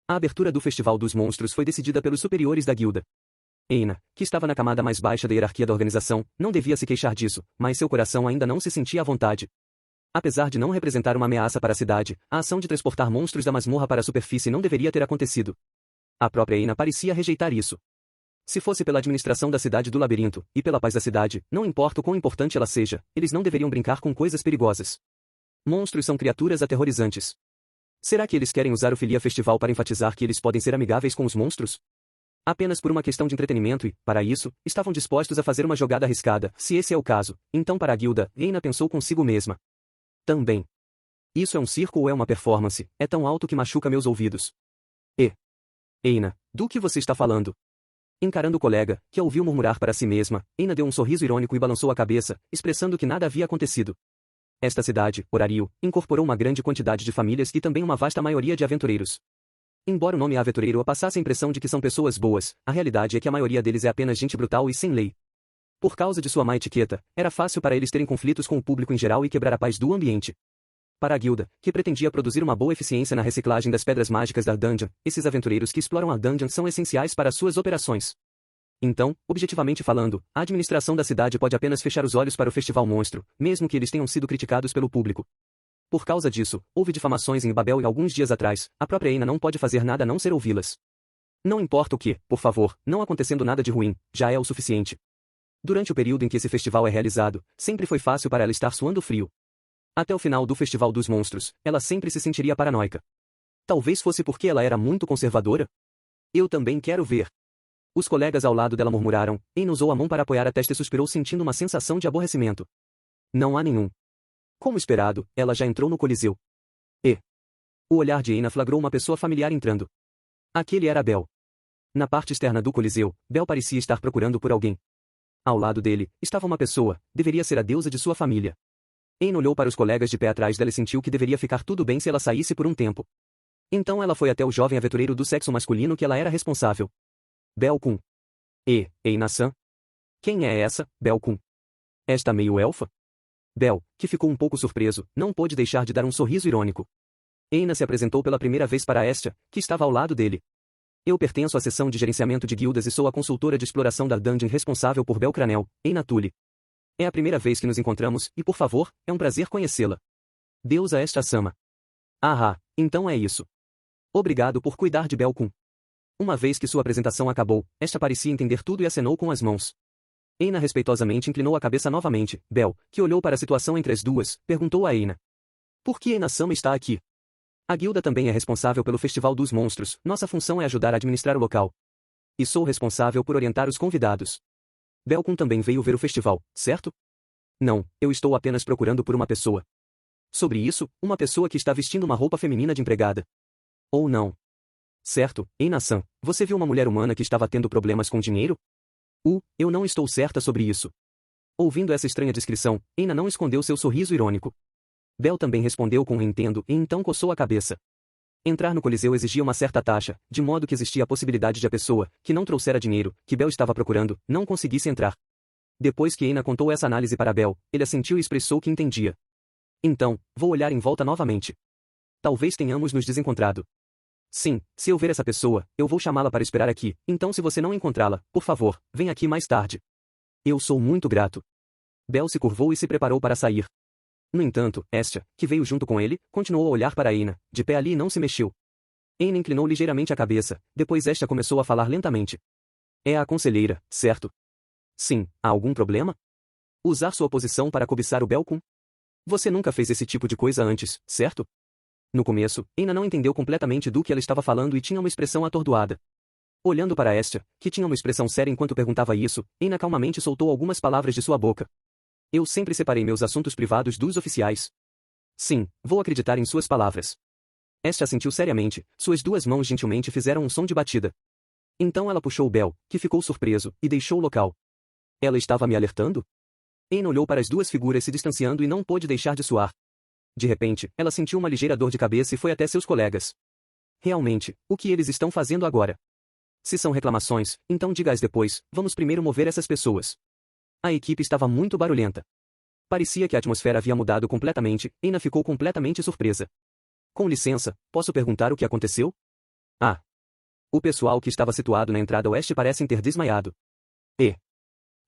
A abertura do Festival dos Monstros foi decidida pelos superiores da guilda. Eina, que estava na camada mais baixa da hierarquia da organização, não devia se queixar disso, mas seu coração ainda não se sentia à vontade. Apesar de não representar uma ameaça para a cidade, a ação de transportar monstros da masmorra para a superfície não deveria ter acontecido. A própria Eina parecia rejeitar isso. Se fosse pela administração da cidade do labirinto, e pela paz da cidade, não importa o quão importante ela seja, eles não deveriam brincar com coisas perigosas. Monstros são criaturas aterrorizantes. Será que eles querem usar o Filia Festival para enfatizar que eles podem ser amigáveis com os monstros? Apenas por uma questão de entretenimento e, para isso, estavam dispostos a fazer uma jogada arriscada, se esse é o caso, então para a guilda, Eina pensou consigo mesma. Também. Isso é um circo ou é uma performance? É tão alto que machuca meus ouvidos. Eina, do que você está falando? Encarando o colega, que a ouviu murmurar para si mesma, Eina deu um sorriso irônico e balançou a cabeça, expressando que nada havia acontecido. Esta cidade, Horário, incorporou uma grande quantidade de famílias e também uma vasta maioria de aventureiros. Embora o nome aventureiro passasse a impressão de que são pessoas boas, a realidade é que a maioria deles é apenas gente brutal e sem lei. Por causa de sua má etiqueta, era fácil para eles terem conflitos com o público em geral e quebrar a paz do ambiente. Para a guilda, que pretendia produzir uma boa eficiência na reciclagem das pedras mágicas da dungeon, esses aventureiros que exploram a dungeon são essenciais para suas operações. Então, objetivamente falando, a administração da cidade pode apenas fechar os olhos para o Festival Monstro, mesmo que eles tenham sido criticados pelo público. Por causa disso, houve difamações em Babel e alguns dias atrás, a própria Eina não pode fazer nada a não ser ouvi-las. Não importa o que, por favor, não acontecendo nada de ruim, já é o suficiente. Durante o período em que esse festival é realizado, sempre foi fácil para ela estar suando frio. Até o final do Festival dos Monstros, ela sempre se sentiria paranoica. Talvez fosse porque ela era muito conservadora? Eu também quero ver. Os colegas ao lado dela murmuraram, Aina usou a mão para apoiar a testa e suspirou sentindo uma sensação de aborrecimento. Não há nenhum. Como esperado, ela já entrou no Coliseu. E o olhar de Aina flagrou uma pessoa familiar entrando. Aquele era Bel. Na parte externa do Coliseu, Bel parecia estar procurando por alguém. Ao lado dele, estava uma pessoa, deveria ser a deusa de sua família. Aina olhou para os colegas de pé atrás dela e sentiu que deveria ficar tudo bem se ela saísse por um tempo. Então ela foi até o jovem aventureiro do sexo masculino que ela era responsável. Bel-kun. Aina-san? Quem é essa, Bel-kun? Esta meio-elfa? Bel, que ficou um pouco surpreso, não pôde deixar de dar um sorriso irônico. Aina se apresentou pela primeira vez para Estia, que estava ao lado dele. Eu pertenço à seção de gerenciamento de guildas e sou a consultora de exploração da dungeon responsável por Belcranel, Aina Tully. É a primeira vez que nos encontramos, e por favor, é um prazer conhecê-la. Deusa Estia-sama. Ah, então é isso. Obrigado por cuidar de Bel-kun. Uma vez que sua apresentação acabou, Estia parecia entender tudo e acenou com as mãos. Aina respeitosamente inclinou a cabeça novamente. Bel, que olhou para a situação entre as duas, perguntou a Aina. Por que Aina-sama está aqui? A guilda também é responsável pelo Festival dos Monstros, nossa função é ajudar a administrar o local. E sou responsável por orientar os convidados. Bel-kun também veio ver o festival, certo? Não, eu estou apenas procurando por uma pessoa. Sobre isso, uma pessoa que está vestindo uma roupa feminina de empregada. Ou não. Certo, Aina-san, você viu uma mulher humana que estava tendo problemas com dinheiro? Eu não estou certa sobre isso. Ouvindo essa estranha descrição, Aina não escondeu seu sorriso irônico. Bel também respondeu com entendo e então coçou a cabeça. Entrar no Coliseu exigia uma certa taxa, de modo que existia a possibilidade de a pessoa, que não trouxera dinheiro, que Bel estava procurando, não conseguisse entrar. Depois que Aina contou essa análise para Bel, ele assentiu e expressou que entendia. Então, vou olhar em volta novamente. Talvez tenhamos nos desencontrado. Sim, se eu ver essa pessoa, eu vou chamá-la para esperar aqui, então se você não encontrá-la, por favor, venha aqui mais tarde. Eu sou muito grato. Bel se curvou e se preparou para sair. No entanto, Estia, que veio junto com ele, continuou a olhar para Aina, de pé ali e não se mexeu. Aina inclinou ligeiramente a cabeça, depois Estia começou a falar lentamente. É a conselheira, certo? Sim, há algum problema? Usar sua posição para cobiçar o Bel-kun? Você nunca fez esse tipo de coisa antes, certo? No começo, Aina não entendeu completamente do que ela estava falando e tinha uma expressão atordoada. Olhando para Estia, que tinha uma expressão séria enquanto perguntava isso, Aina calmamente soltou algumas palavras de sua boca. Eu sempre separei meus assuntos privados dos oficiais. Sim, vou acreditar em suas palavras. Estia assentiu seriamente, suas duas mãos gentilmente fizeram um som de batida. Então ela puxou Bel, que ficou surpreso, e deixou o local. Ela estava me alertando? Aina olhou para as duas figuras se distanciando e não pôde deixar de suar. De repente, ela sentiu uma ligeira dor de cabeça e foi até seus colegas. Realmente, o que eles estão fazendo agora? Se são reclamações, então diga-as depois, vamos primeiro mover essas pessoas. A equipe estava muito barulhenta. Parecia que a atmosfera havia mudado completamente, Aina ficou completamente surpresa. Com licença, posso perguntar o que aconteceu? Ah. O pessoal que estava situado na entrada oeste parecem ter desmaiado. E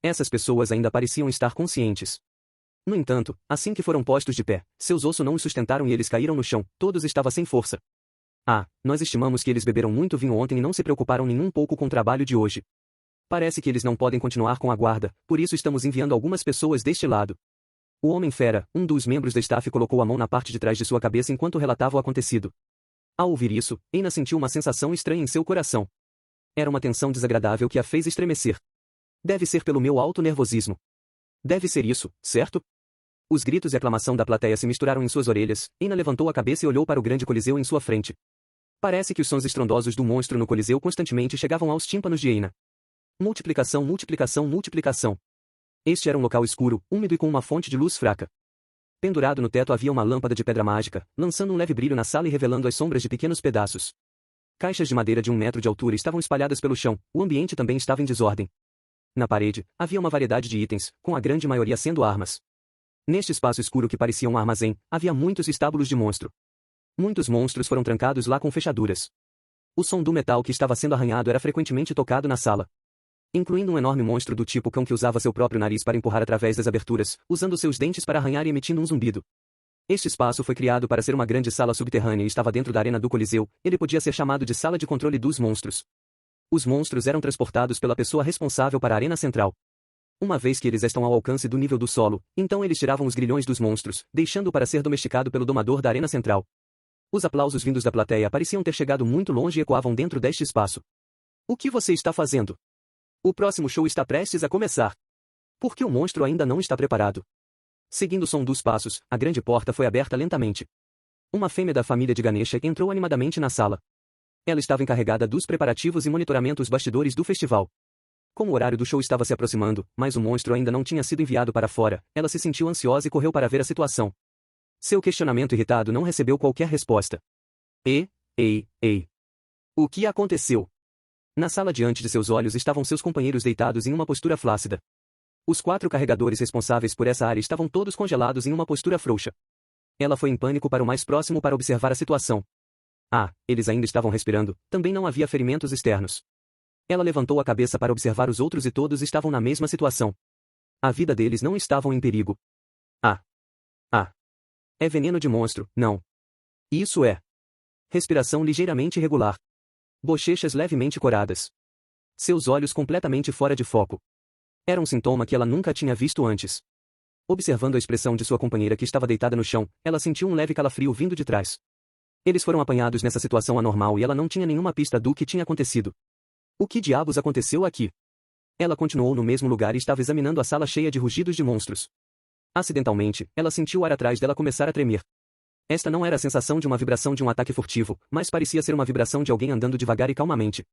essas pessoas ainda pareciam estar conscientes. No entanto, assim que foram postos de pé, seus ossos não os sustentaram e eles caíram no chão, todos estavam sem força. Ah, nós estimamos que eles beberam muito vinho ontem e não se preocuparam nem um pouco com o trabalho de hoje. Parece que eles não podem continuar com a guarda, por isso estamos enviando algumas pessoas deste lado. O Homem-Fera, um dos membros da staff, colocou a mão na parte de trás de sua cabeça enquanto relatava o acontecido. Ao ouvir isso, Aina sentiu uma sensação estranha em seu coração. Era uma tensão desagradável que a fez estremecer. Deve ser pelo meu alto nervosismo. Deve ser isso, certo? Os gritos e aclamação da plateia se misturaram em suas orelhas. Aina levantou a cabeça e olhou para o grande coliseu em sua frente. Parece que os sons estrondosos do monstro no coliseu constantemente chegavam aos tímpanos de Aina. Multiplicação, multiplicação, multiplicação. Este era um local escuro, úmido e com uma fonte de luz fraca. Pendurado no teto havia uma lâmpada de pedra mágica, lançando um leve brilho na sala e revelando as sombras de pequenos pedaços. Caixas de madeira de 1 metro de altura estavam espalhadas pelo chão, o ambiente também estava em desordem. Na parede, havia uma variedade de itens, com a grande maioria sendo armas. Neste espaço escuro que parecia um armazém, havia muitos estábulos de monstro. Muitos monstros foram trancados lá com fechaduras. O som do metal que estava sendo arranhado era frequentemente tocado na sala. Incluindo um enorme monstro do tipo cão que usava seu próprio nariz para empurrar através das aberturas, usando seus dentes para arranhar e emitindo um zumbido. Este espaço foi criado para ser uma grande sala subterrânea e estava dentro da arena do Coliseu, ele podia ser chamado de sala de controle dos monstros. Os monstros eram transportados pela pessoa responsável para a arena central. Uma vez que eles estão ao alcance do nível do solo, então eles tiravam os grilhões dos monstros, deixando-o para ser domesticado pelo domador da arena central. Os aplausos vindos da plateia pareciam ter chegado muito longe e ecoavam dentro deste espaço. O que você está fazendo? O próximo show está prestes a começar. Por que o monstro ainda não está preparado? Seguindo o som dos passos, a grande porta foi aberta lentamente. Uma fêmea da família de Ganesha entrou animadamente na sala. Ela estava encarregada dos preparativos e monitoramento dos bastidores do festival. Como o horário do show estava se aproximando, mas o monstro ainda não tinha sido enviado para fora, ela se sentiu ansiosa e correu para ver a situação. Seu questionamento irritado não recebeu qualquer resposta. Ei. O que aconteceu? Na sala diante de seus olhos estavam seus companheiros deitados em uma postura flácida. Os 4 carregadores responsáveis por essa área estavam todos congelados em uma postura frouxa. Ela foi em pânico para o mais próximo para observar a situação. Eles ainda estavam respirando, também não havia ferimentos externos. Ela levantou a cabeça para observar os outros e todos estavam na mesma situação. A vida deles não estava em perigo. É veneno de monstro, não. Isso é. Respiração ligeiramente irregular. Bochechas levemente coradas. Seus olhos completamente fora de foco. Era um sintoma que ela nunca tinha visto antes. Observando a expressão de sua companheira que estava deitada no chão, ela sentiu um leve calafrio vindo de trás. Eles foram apanhados nessa situação anormal e ela não tinha nenhuma pista do que tinha acontecido. O que diabos aconteceu aqui? Ela continuou no mesmo lugar e estava examinando a sala cheia de rugidos de monstros. Acidentalmente, ela sentiu o ar atrás dela começar a tremer. Esta não era a sensação de uma vibração de um ataque furtivo, mas parecia ser uma vibração de alguém andando devagar e calmamente.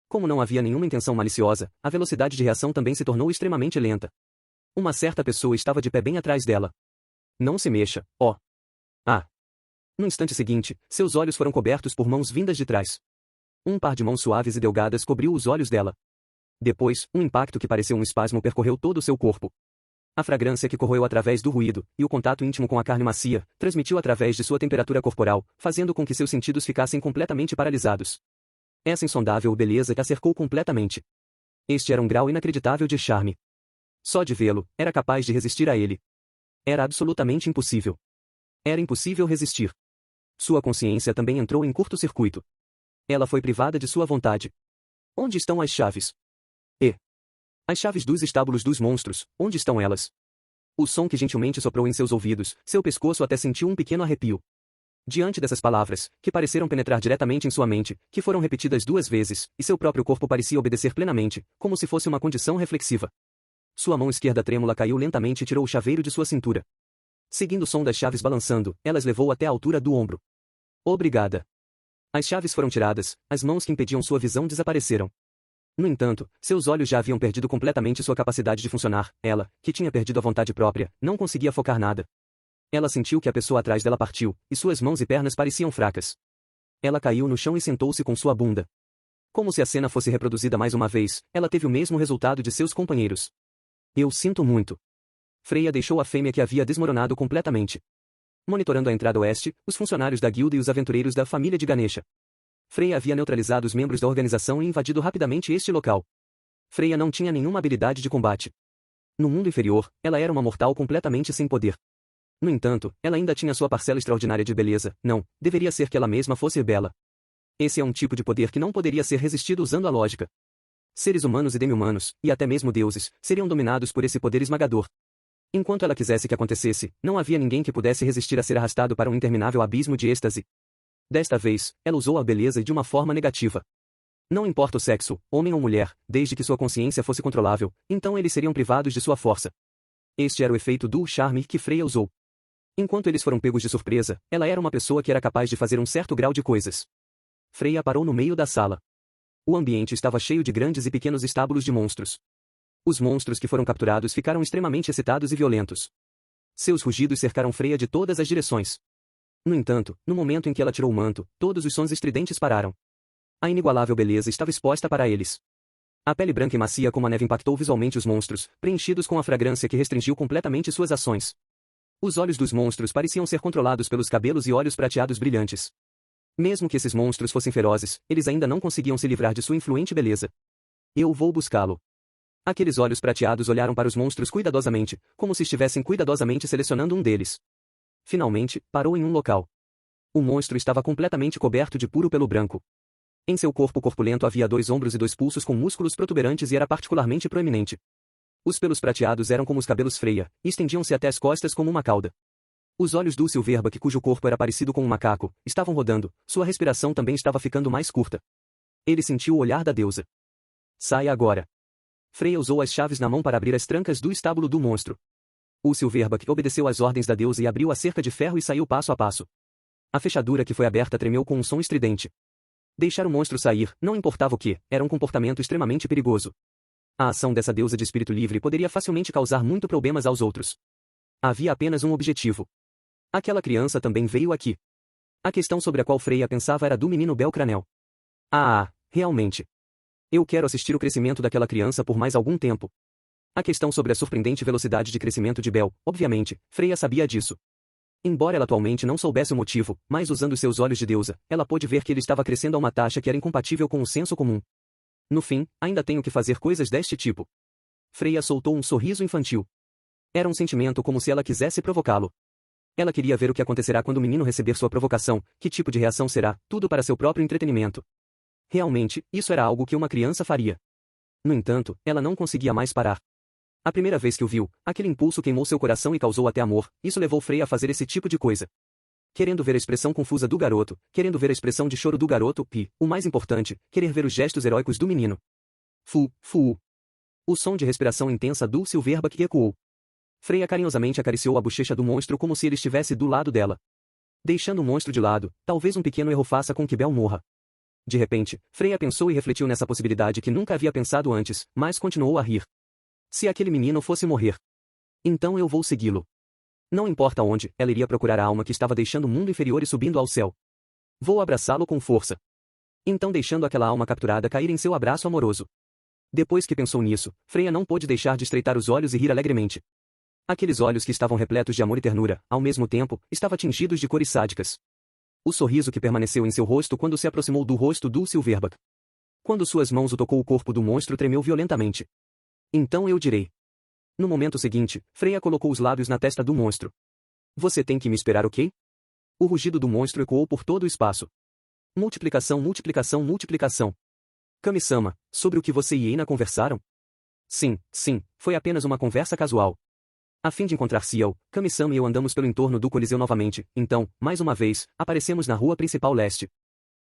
Como não havia nenhuma intenção maliciosa, a velocidade de reação também se tornou extremamente lenta. Uma certa pessoa estava de pé bem atrás dela. Não se mexa, ó. No instante seguinte, seus olhos foram cobertos por mãos vindas de trás. Um par de mãos suaves e delgadas cobriu os olhos dela. Depois, um impacto que pareceu um espasmo percorreu todo o seu corpo. A fragrância que corroeu através do ruído, e o contato íntimo com a carne macia, transmitiu através de sua temperatura corporal, fazendo com que seus sentidos ficassem completamente paralisados. Essa insondável beleza a cercou completamente. Este era um grau inacreditável de charme. Só de vê-lo, era capaz de resistir a ele. Era absolutamente impossível. Era impossível resistir. Sua consciência também entrou em curto-circuito. Ela foi privada de sua vontade. Onde estão as chaves? As chaves dos estábulos dos monstros, onde estão elas? O som que gentilmente soprou em seus ouvidos, seu pescoço até sentiu um pequeno arrepio. Diante dessas palavras, que pareceram penetrar diretamente em sua mente, que foram repetidas 2 vezes, e seu próprio corpo parecia obedecer plenamente, como se fosse uma condição reflexiva. Sua mão esquerda trêmula caiu lentamente e tirou o chaveiro de sua cintura. Seguindo o som das chaves balançando, ela as levou até a altura do ombro. Obrigada. As chaves foram tiradas, as mãos que impediam sua visão desapareceram. No entanto, seus olhos já haviam perdido completamente sua capacidade de funcionar. Ela, que tinha perdido a vontade própria, não conseguia focar nada. Ela sentiu que a pessoa atrás dela partiu, e suas mãos e pernas pareciam fracas. Ela caiu no chão e sentou-se com sua bunda. Como se a cena fosse reproduzida mais uma vez, ela teve o mesmo resultado de seus companheiros. Eu sinto muito. Freya deixou a fêmea que havia desmoronado completamente. Monitorando a entrada oeste, os funcionários da guilda e os aventureiros da família de Ganesha. Freya havia neutralizado os membros da organização e invadido rapidamente este local. Freya não tinha nenhuma habilidade de combate. No mundo inferior, ela era uma mortal completamente sem poder. No entanto, ela ainda tinha sua parcela extraordinária de beleza. Não, deveria ser que ela mesma fosse bela. Esse é um tipo de poder que não poderia ser resistido usando a lógica. Seres humanos e demi-humanos, e até mesmo deuses, seriam dominados por esse poder esmagador. Enquanto ela quisesse que acontecesse, não havia ninguém que pudesse resistir a ser arrastado para um interminável abismo de êxtase. Desta vez, ela usou a beleza de uma forma negativa. Não importa o sexo, homem ou mulher, desde que sua consciência fosse controlável, então eles seriam privados de sua força. Este era o efeito do charme que Freya usou. Enquanto eles foram pegos de surpresa, ela era uma pessoa que era capaz de fazer um certo grau de coisas. Freya parou no meio da sala. O ambiente estava cheio de grandes e pequenos estábulos de monstros. Os monstros que foram capturados ficaram extremamente excitados e violentos. Seus rugidos cercaram Freya de todas as direções. No entanto, no momento em que ela tirou o manto, todos os sons estridentes pararam. A inigualável beleza estava exposta para eles. A pele branca e macia como a neve impactou visualmente os monstros, preenchidos com a fragrância que restringiu completamente suas ações. Os olhos dos monstros pareciam ser controlados pelos cabelos e olhos prateados brilhantes. Mesmo que esses monstros fossem ferozes, eles ainda não conseguiam se livrar de sua influente beleza. Eu vou buscá-lo. Aqueles olhos prateados olharam para os monstros cuidadosamente, como se estivessem cuidadosamente selecionando um deles. Finalmente, parou em um local. O monstro estava completamente coberto de puro pelo branco. Em seu corpo corpulento havia 2 ombros e 2 pulsos com músculos protuberantes e era particularmente proeminente. Os pelos prateados eram como os cabelos Freya, e estendiam-se até as costas como uma cauda. Os olhos do Silverback, cujo corpo era parecido com um macaco, estavam rodando, sua respiração também estava ficando mais curta. Ele sentiu o olhar da deusa. Saia agora. Freya usou as chaves na mão para abrir as trancas do estábulo do monstro. O Silverback obedeceu às ordens da deusa e abriu a cerca de ferro e saiu passo a passo. A fechadura que foi aberta tremeu com um som estridente. Deixar o monstro sair, não importava o que, era um comportamento extremamente perigoso. A ação dessa deusa de espírito livre poderia facilmente causar muito problemas aos outros. Havia apenas um objetivo. Aquela criança também veio aqui. A questão sobre a qual Freya pensava era do menino Belcranel. Realmente. Eu quero assistir o crescimento daquela criança por mais algum tempo. A questão sobre a surpreendente velocidade de crescimento de Bel, obviamente, Freya sabia disso. Embora ela atualmente não soubesse o motivo, mas usando seus olhos de deusa, ela pôde ver que ele estava crescendo a uma taxa que era incompatível com o senso comum. No fim, ainda tenho que fazer coisas deste tipo. Freya soltou um sorriso infantil. Era um sentimento como se ela quisesse provocá-lo. Ela queria ver o que acontecerá quando o menino receber sua provocação, que tipo de reação será, tudo para seu próprio entretenimento. Realmente, isso era algo que uma criança faria. No entanto, ela não conseguia mais parar. A primeira vez que o viu, aquele impulso queimou seu coração e causou até amor, isso levou Freya a fazer esse tipo de coisa. Querendo ver a expressão confusa do garoto, querendo ver a expressão de choro do garoto e, o mais importante, querer ver os gestos heróicos do menino. Fu. O som de respiração intensa do Silverback ecoou. Freya carinhosamente acariciou a bochecha do monstro como se ele estivesse do lado dela. Deixando o monstro de lado, talvez um pequeno erro faça com que Bel morra. De repente, Freya pensou e refletiu nessa possibilidade que nunca havia pensado antes, mas continuou a rir. Se aquele menino fosse morrer, então eu vou segui-lo. Não importa onde, ela iria procurar a alma que estava deixando o mundo inferior e subindo ao céu. Vou abraçá-lo com força. Então deixando aquela alma capturada cair em seu abraço amoroso. Depois que pensou nisso, Freya não pôde deixar de estreitar os olhos e rir alegremente. Aqueles olhos que estavam repletos de amor e ternura, ao mesmo tempo, estavam tingidos de cores sádicas. O sorriso que permaneceu em seu rosto quando se aproximou do rosto do Silverback. Quando suas mãos o tocou, o corpo do monstro tremeu violentamente. Então eu direi. No momento seguinte, Freya colocou os lábios na testa do monstro. Você tem que me esperar, ok? O rugido do monstro ecoou por todo o espaço. Multiplicação. Kami-sama, sobre o que você e Eina conversaram? Sim, foi apenas uma conversa casual. A fim de encontrar Ciel, Kami-sama e eu andamos pelo entorno do Coliseu novamente, então, mais uma vez, aparecemos na rua principal leste.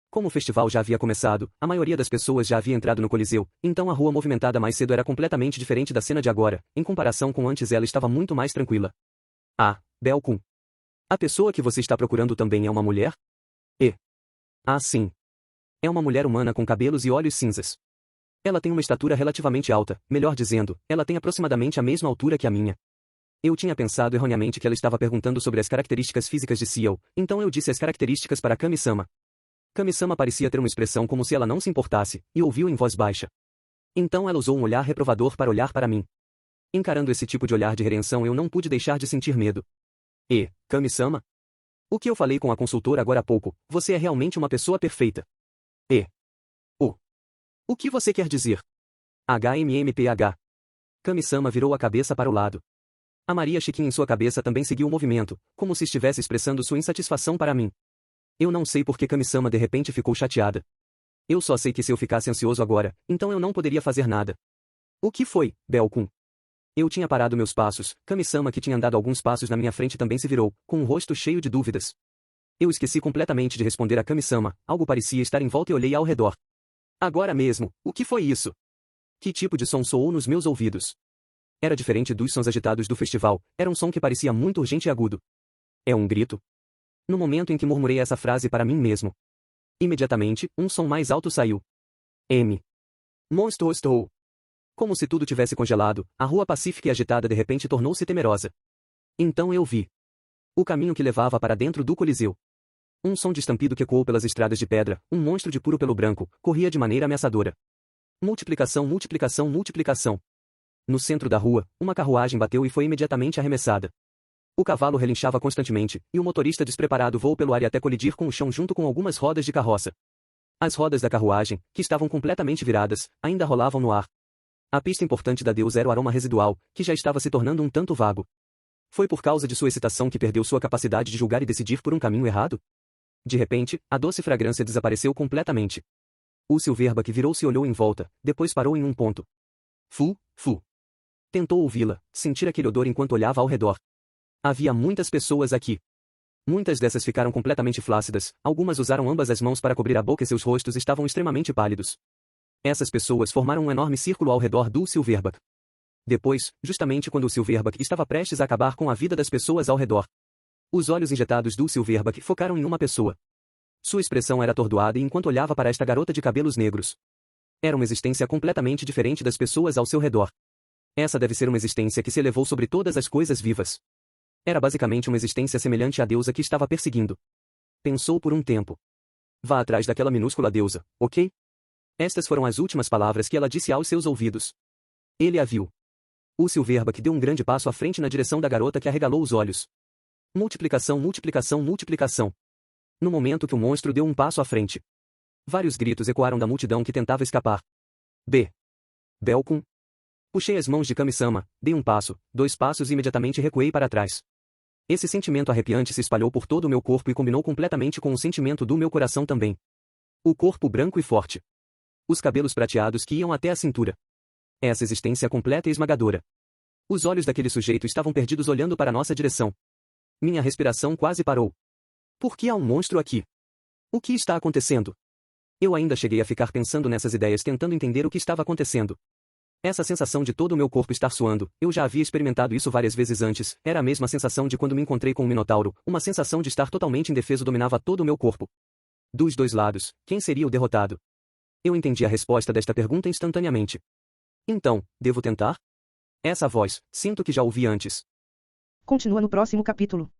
Como o festival já havia começado, a maioria das pessoas já havia entrado no Coliseu, então a rua movimentada mais cedo era completamente diferente da cena de agora, em comparação com antes ela estava muito mais tranquila. Bel-kun. A pessoa que você está procurando também é uma mulher? Sim. É uma mulher humana com cabelos e olhos cinzas. Ela tem uma estatura relativamente alta, melhor dizendo, ela tem aproximadamente a mesma altura que a minha. Eu tinha pensado erroneamente que ela estava perguntando sobre as características físicas de Ciel, então eu disse as características para Kami-sama. Kami-sama parecia ter uma expressão como se ela não se importasse, e ouviu em voz baixa. Então ela usou um olhar reprovador para olhar para mim. Encarando esse tipo de olhar de redenção, eu não pude deixar de sentir medo. Kami-sama? O que eu falei com a consultora agora há pouco, você é realmente uma pessoa perfeita. O que você quer dizer? HMMPH. Kami-sama virou a cabeça para o lado. A Maria Chiquinha em sua cabeça também seguiu o movimento, como se estivesse expressando sua insatisfação para mim. Eu não sei por que Kami-sama de repente ficou chateada. Eu só sei que se eu ficasse ansioso agora, então eu não poderia fazer nada. O que foi, Bel-kun? Eu tinha parado meus passos, Kami-sama que tinha andado alguns passos na minha frente também se virou, com um rosto cheio de dúvidas. Eu esqueci completamente de responder a Kami-sama, algo parecia estar em volta e olhei ao redor. Agora mesmo, o que foi isso? Que tipo de som soou nos meus ouvidos? Era diferente dos sons agitados do festival, era um som que parecia muito urgente e agudo. É um grito? No momento em que murmurei essa frase para mim mesmo. Imediatamente, um som mais alto saiu. Monstro. Como se tudo tivesse congelado, a rua pacífica e agitada de repente tornou-se temerosa. Então eu vi o caminho que levava para dentro do Coliseu. Um som de estampido que ecoou pelas estradas de pedra, um monstro de puro pelo branco, corria de maneira ameaçadora. Multiplicação. No centro da rua, uma carruagem bateu e foi imediatamente arremessada. O cavalo relinchava constantemente, e o motorista despreparado voou pelo ar e até colidir com o chão junto com algumas rodas de carroça. As rodas da carruagem, que estavam completamente viradas, ainda rolavam no ar. A pista importante da deusa era o aroma residual, que já estava se tornando um tanto vago. Foi por causa de sua excitação que perdeu sua capacidade de julgar e decidir por um caminho errado? De repente, a doce fragrância desapareceu completamente. O Silverback virou-se e olhou em volta, depois parou em um ponto. Fu. Tentou ouvi-la, sentir aquele odor enquanto olhava ao redor. Havia muitas pessoas aqui. Muitas dessas ficaram completamente flácidas, algumas usaram ambas as mãos para cobrir a boca e seus rostos estavam extremamente pálidos. Essas pessoas formaram um enorme círculo ao redor do Silverback. Depois, justamente quando o Silverback estava prestes a acabar com a vida das pessoas ao redor, os olhos injetados do Silverback focaram em uma pessoa. Sua expressão era atordoada enquanto olhava para esta garota de cabelos negros. Era uma existência completamente diferente das pessoas ao seu redor. Essa deve ser uma existência que se elevou sobre todas as coisas vivas. Era basicamente uma existência semelhante à deusa que estava perseguindo. Pensou por um tempo. Vá atrás daquela minúscula deusa, ok? Estas foram as últimas palavras que ela disse aos seus ouvidos. Ele a viu. O Silverback deu um grande passo à frente na direção da garota que arregalou os olhos. Multiplicação, multiplicação, multiplicação. No momento que o monstro deu um passo à frente, vários gritos ecoaram da multidão que tentava escapar. Belkun. Puxei as mãos de Kami-sama, dei um passo, 2 passos e imediatamente recuei para trás. Esse sentimento arrepiante se espalhou por todo o meu corpo e combinou completamente com o sentimento do meu coração também. O corpo branco e forte. Os cabelos prateados que iam até a cintura. Essa existência completa e esmagadora. Os olhos daquele sujeito estavam perdidos olhando para nossa direção. Minha respiração quase parou. Por que há um monstro aqui? O que está acontecendo? Eu ainda cheguei a ficar pensando nessas ideias tentando entender o que estava acontecendo. Essa sensação de todo o meu corpo estar suando, eu já havia experimentado isso várias vezes antes, era a mesma sensação de quando me encontrei com um minotauro, uma sensação de estar totalmente indefeso dominava todo o meu corpo. Dos dois lados, quem seria o derrotado? Eu entendi a resposta desta pergunta instantaneamente. Então, devo tentar? Essa voz, sinto que já ouvi antes. Continua no próximo capítulo.